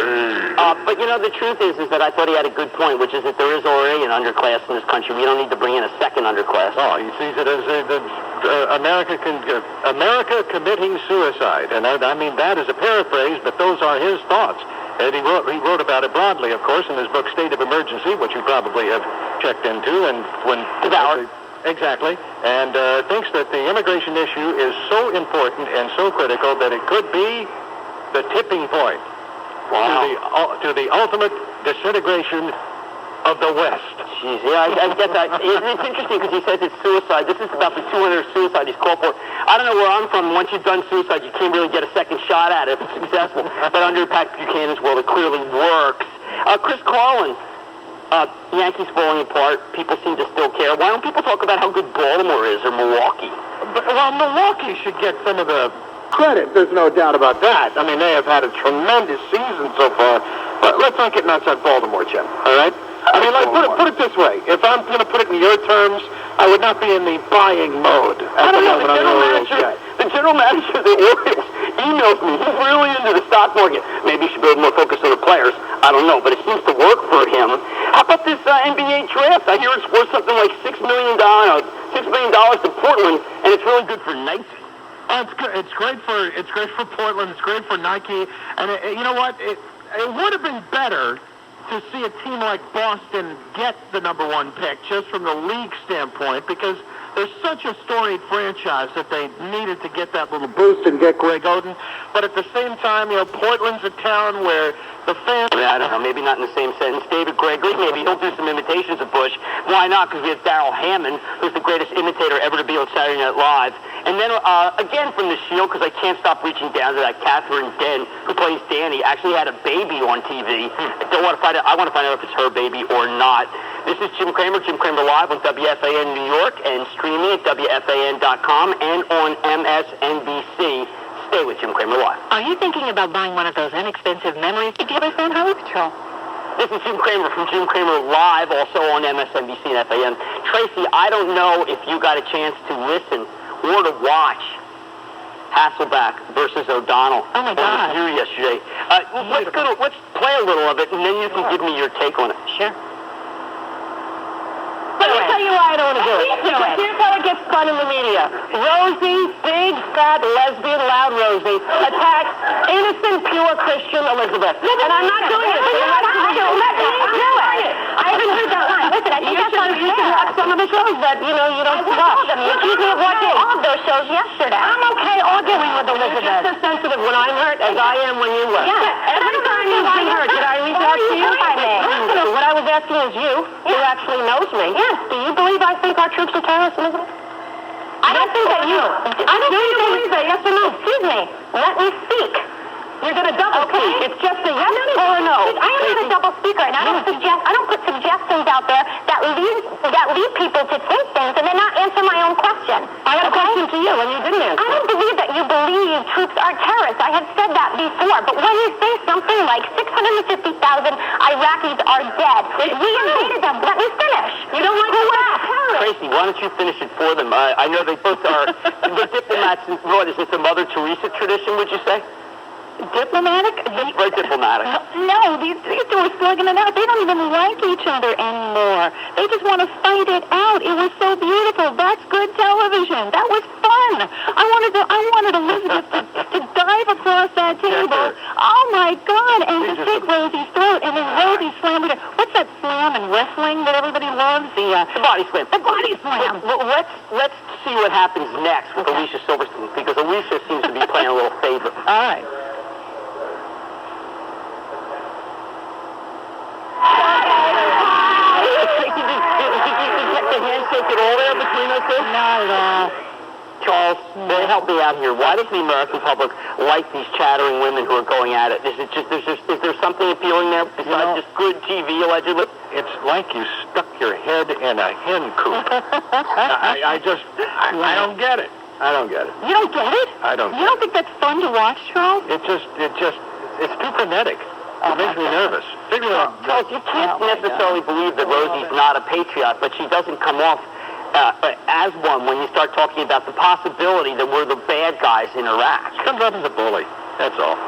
But, the truth is that I thought he had a good point, which is that there is already an underclass in this country. We don't need to bring in a second underclass. Oh, he sees it as America committing suicide. And I mean, that is a paraphrase, but those are his thoughts. And he wrote about it broadly, of course, in his book State of Emergency, which you probably have checked into. And when exactly, and thinks that the immigration issue is so important and so critical that it could be the tipping point to the ultimate disintegration of the West. Jeez, yeah, I get that. It's interesting because he says it's suicide. This is about the 200 suicide he's called for. I don't know where I'm from. Once you've done suicide, you can't really get a second shot at it if it's successful. But under Pat Buchanan's world, it clearly works. Chris Carlin, Yankees falling apart. People seem to still care. Why don't people talk about how good Baltimore is or Milwaukee? Well, Milwaukee should get some of the credit. There's no doubt about that. I mean, they have had a tremendous season so far. But let's not get nuts on Baltimore, Jim. All right? I mean, put it this way. If I'm going to put it in your terms, I would not be in the buying mode. I don't know. The general manager of the Orioles emails me. He's really into the stock market. Maybe he should be more focused on the players. I don't know, but it seems to work for him. How about this NBA draft? I hear it's worth something like $6 million to Portland, and it's really good for Nike. It's great for Portland. It's great for Nike. And you know what? It would have been better to see a team like Boston get the #1 pick just from the league standpoint, because they're such a storied franchise that they needed to get that little boost and get Greg Oden. But at the same time, Portland's a town where the fans... I don't know, maybe not in the same sentence. David Gregory, maybe he'll do some imitations of Bush. Why not? Because we have Darrell Hammond, who's the greatest imitator ever to be on Saturday Night Live. And then, again from The Shield, because I can't stop reaching down to that, Catherine Dent, who plays Danny, actually had a baby on TV. I want to find out if it's her baby or not. This is Jim Cramer Live on WFAN New York, and streaming at WFAN.com and on MSNBC. Stay with Jim Cramer Live. Are you thinking about buying one of those inexpensive memory dealers on Highway Patrol? This is Jim Cramer from Jim Cramer Live, also on MSNBC and FAN. Tracy, I don't know if you got a chance to listen or to watch Hasselback versus O'Donnell. Oh, my God. Here yesterday. Let's play a little of it, and then you can give me your take on it. Sure. Let me tell you why I don't want to do it. Because here's how it gets fun in the media. Rosie, big, fat, lesbian, loud Rosie, attacks innocent, pure Christian Elizabeth. And I'm not doing it. Let me do it. I haven't heard that line. Listen, I think that's unfair. You should watch some of the shows that, you don't watch. You accused me of watching all of those shows yesterday. I'm okay arguing with Elizabeth. You're just as sensitive when I'm hurt as I am when you were. Yeah. Every time you've been hurt, did I reach out to you? What I was asking is you, who actually knows me. Yeah. Do you believe I think our troops are terrorists, Elizabeth? I don't think that you... I don't think you believe that, yes or no? Excuse me. Let me speak. You're going to double speak. It's just a yes or a no. I am not a double speaker, and I don't put suggestions out there that lead people to think things and then not answer my own question. I had a question to you, and you didn't answer. I don't believe that you believe troops are terrorists. I have said that before. But when you say something like 650,000 Iraqis are dead, we invaded them. Let me finish. You don't like to laugh. Tracy, why don't you finish it for them? I know they both are. They're diplomats. What is this, a Mother Teresa tradition, would you say? Diplomatic? It's very diplomatic. No, these two are slugging it out. They don't even like each other anymore. They just want to fight it out. It was so beautiful. That's good television. That was fun. I wanted Elizabeth to dive across that table. Oh my God! And to take Rosie's throat, and then Rosie slammed her. What's that slam in wrestling that everybody loves? The body slam. The body slam. Let's see what happens next with Alicia Silverstein, because Alicia seems to be playing a little favorite. All right. Handshake at all there between those two? Not at all. Charles, help me out here. Why does the American public like these chattering women who are going at it? Is there something appealing there besides just good TV, allegedly? It's like you stuck your head in a hen coop. I don't get it. I don't get it. You don't get it? I don't. You don't think that's fun to watch, Charles? It's too frenetic. It makes me nervous. Charles, you can't necessarily believe that Rosie's not a patriot, but she doesn't come off as one when you start talking about the possibility that we're the bad guys in Iraq. She comes up as a bully. That's all.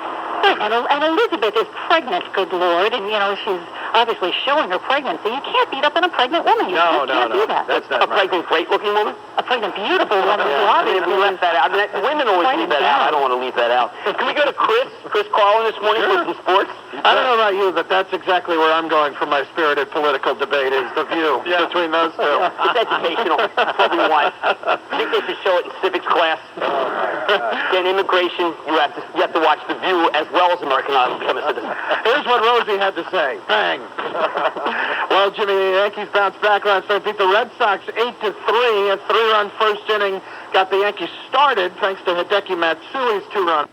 And Elizabeth is pregnant, good Lord, and, she's obviously showing her pregnancy. You can't beat up on a pregnant woman. You can't do that. That's not pregnant, great-looking woman? A pregnant, beautiful woman. Yeah. We left that out. Women always leave that out. I don't want to leave that out. Can we go to Chris Carlin this morning for some sports? I don't know about you, but that's exactly where I'm going for my spirited political debate, is the view between those two. It's educational. That's what we want. I think they should show it in civics class. In immigration, you have to watch The View as well as American Idol to become a citizen. Here's what Rosie had to say. Bang. Well, Jimmy, the Yankees bounced back last night, beat the Red Sox 8-3. A 3-run first inning got the Yankees started thanks to Hideki Matsui's 2-run.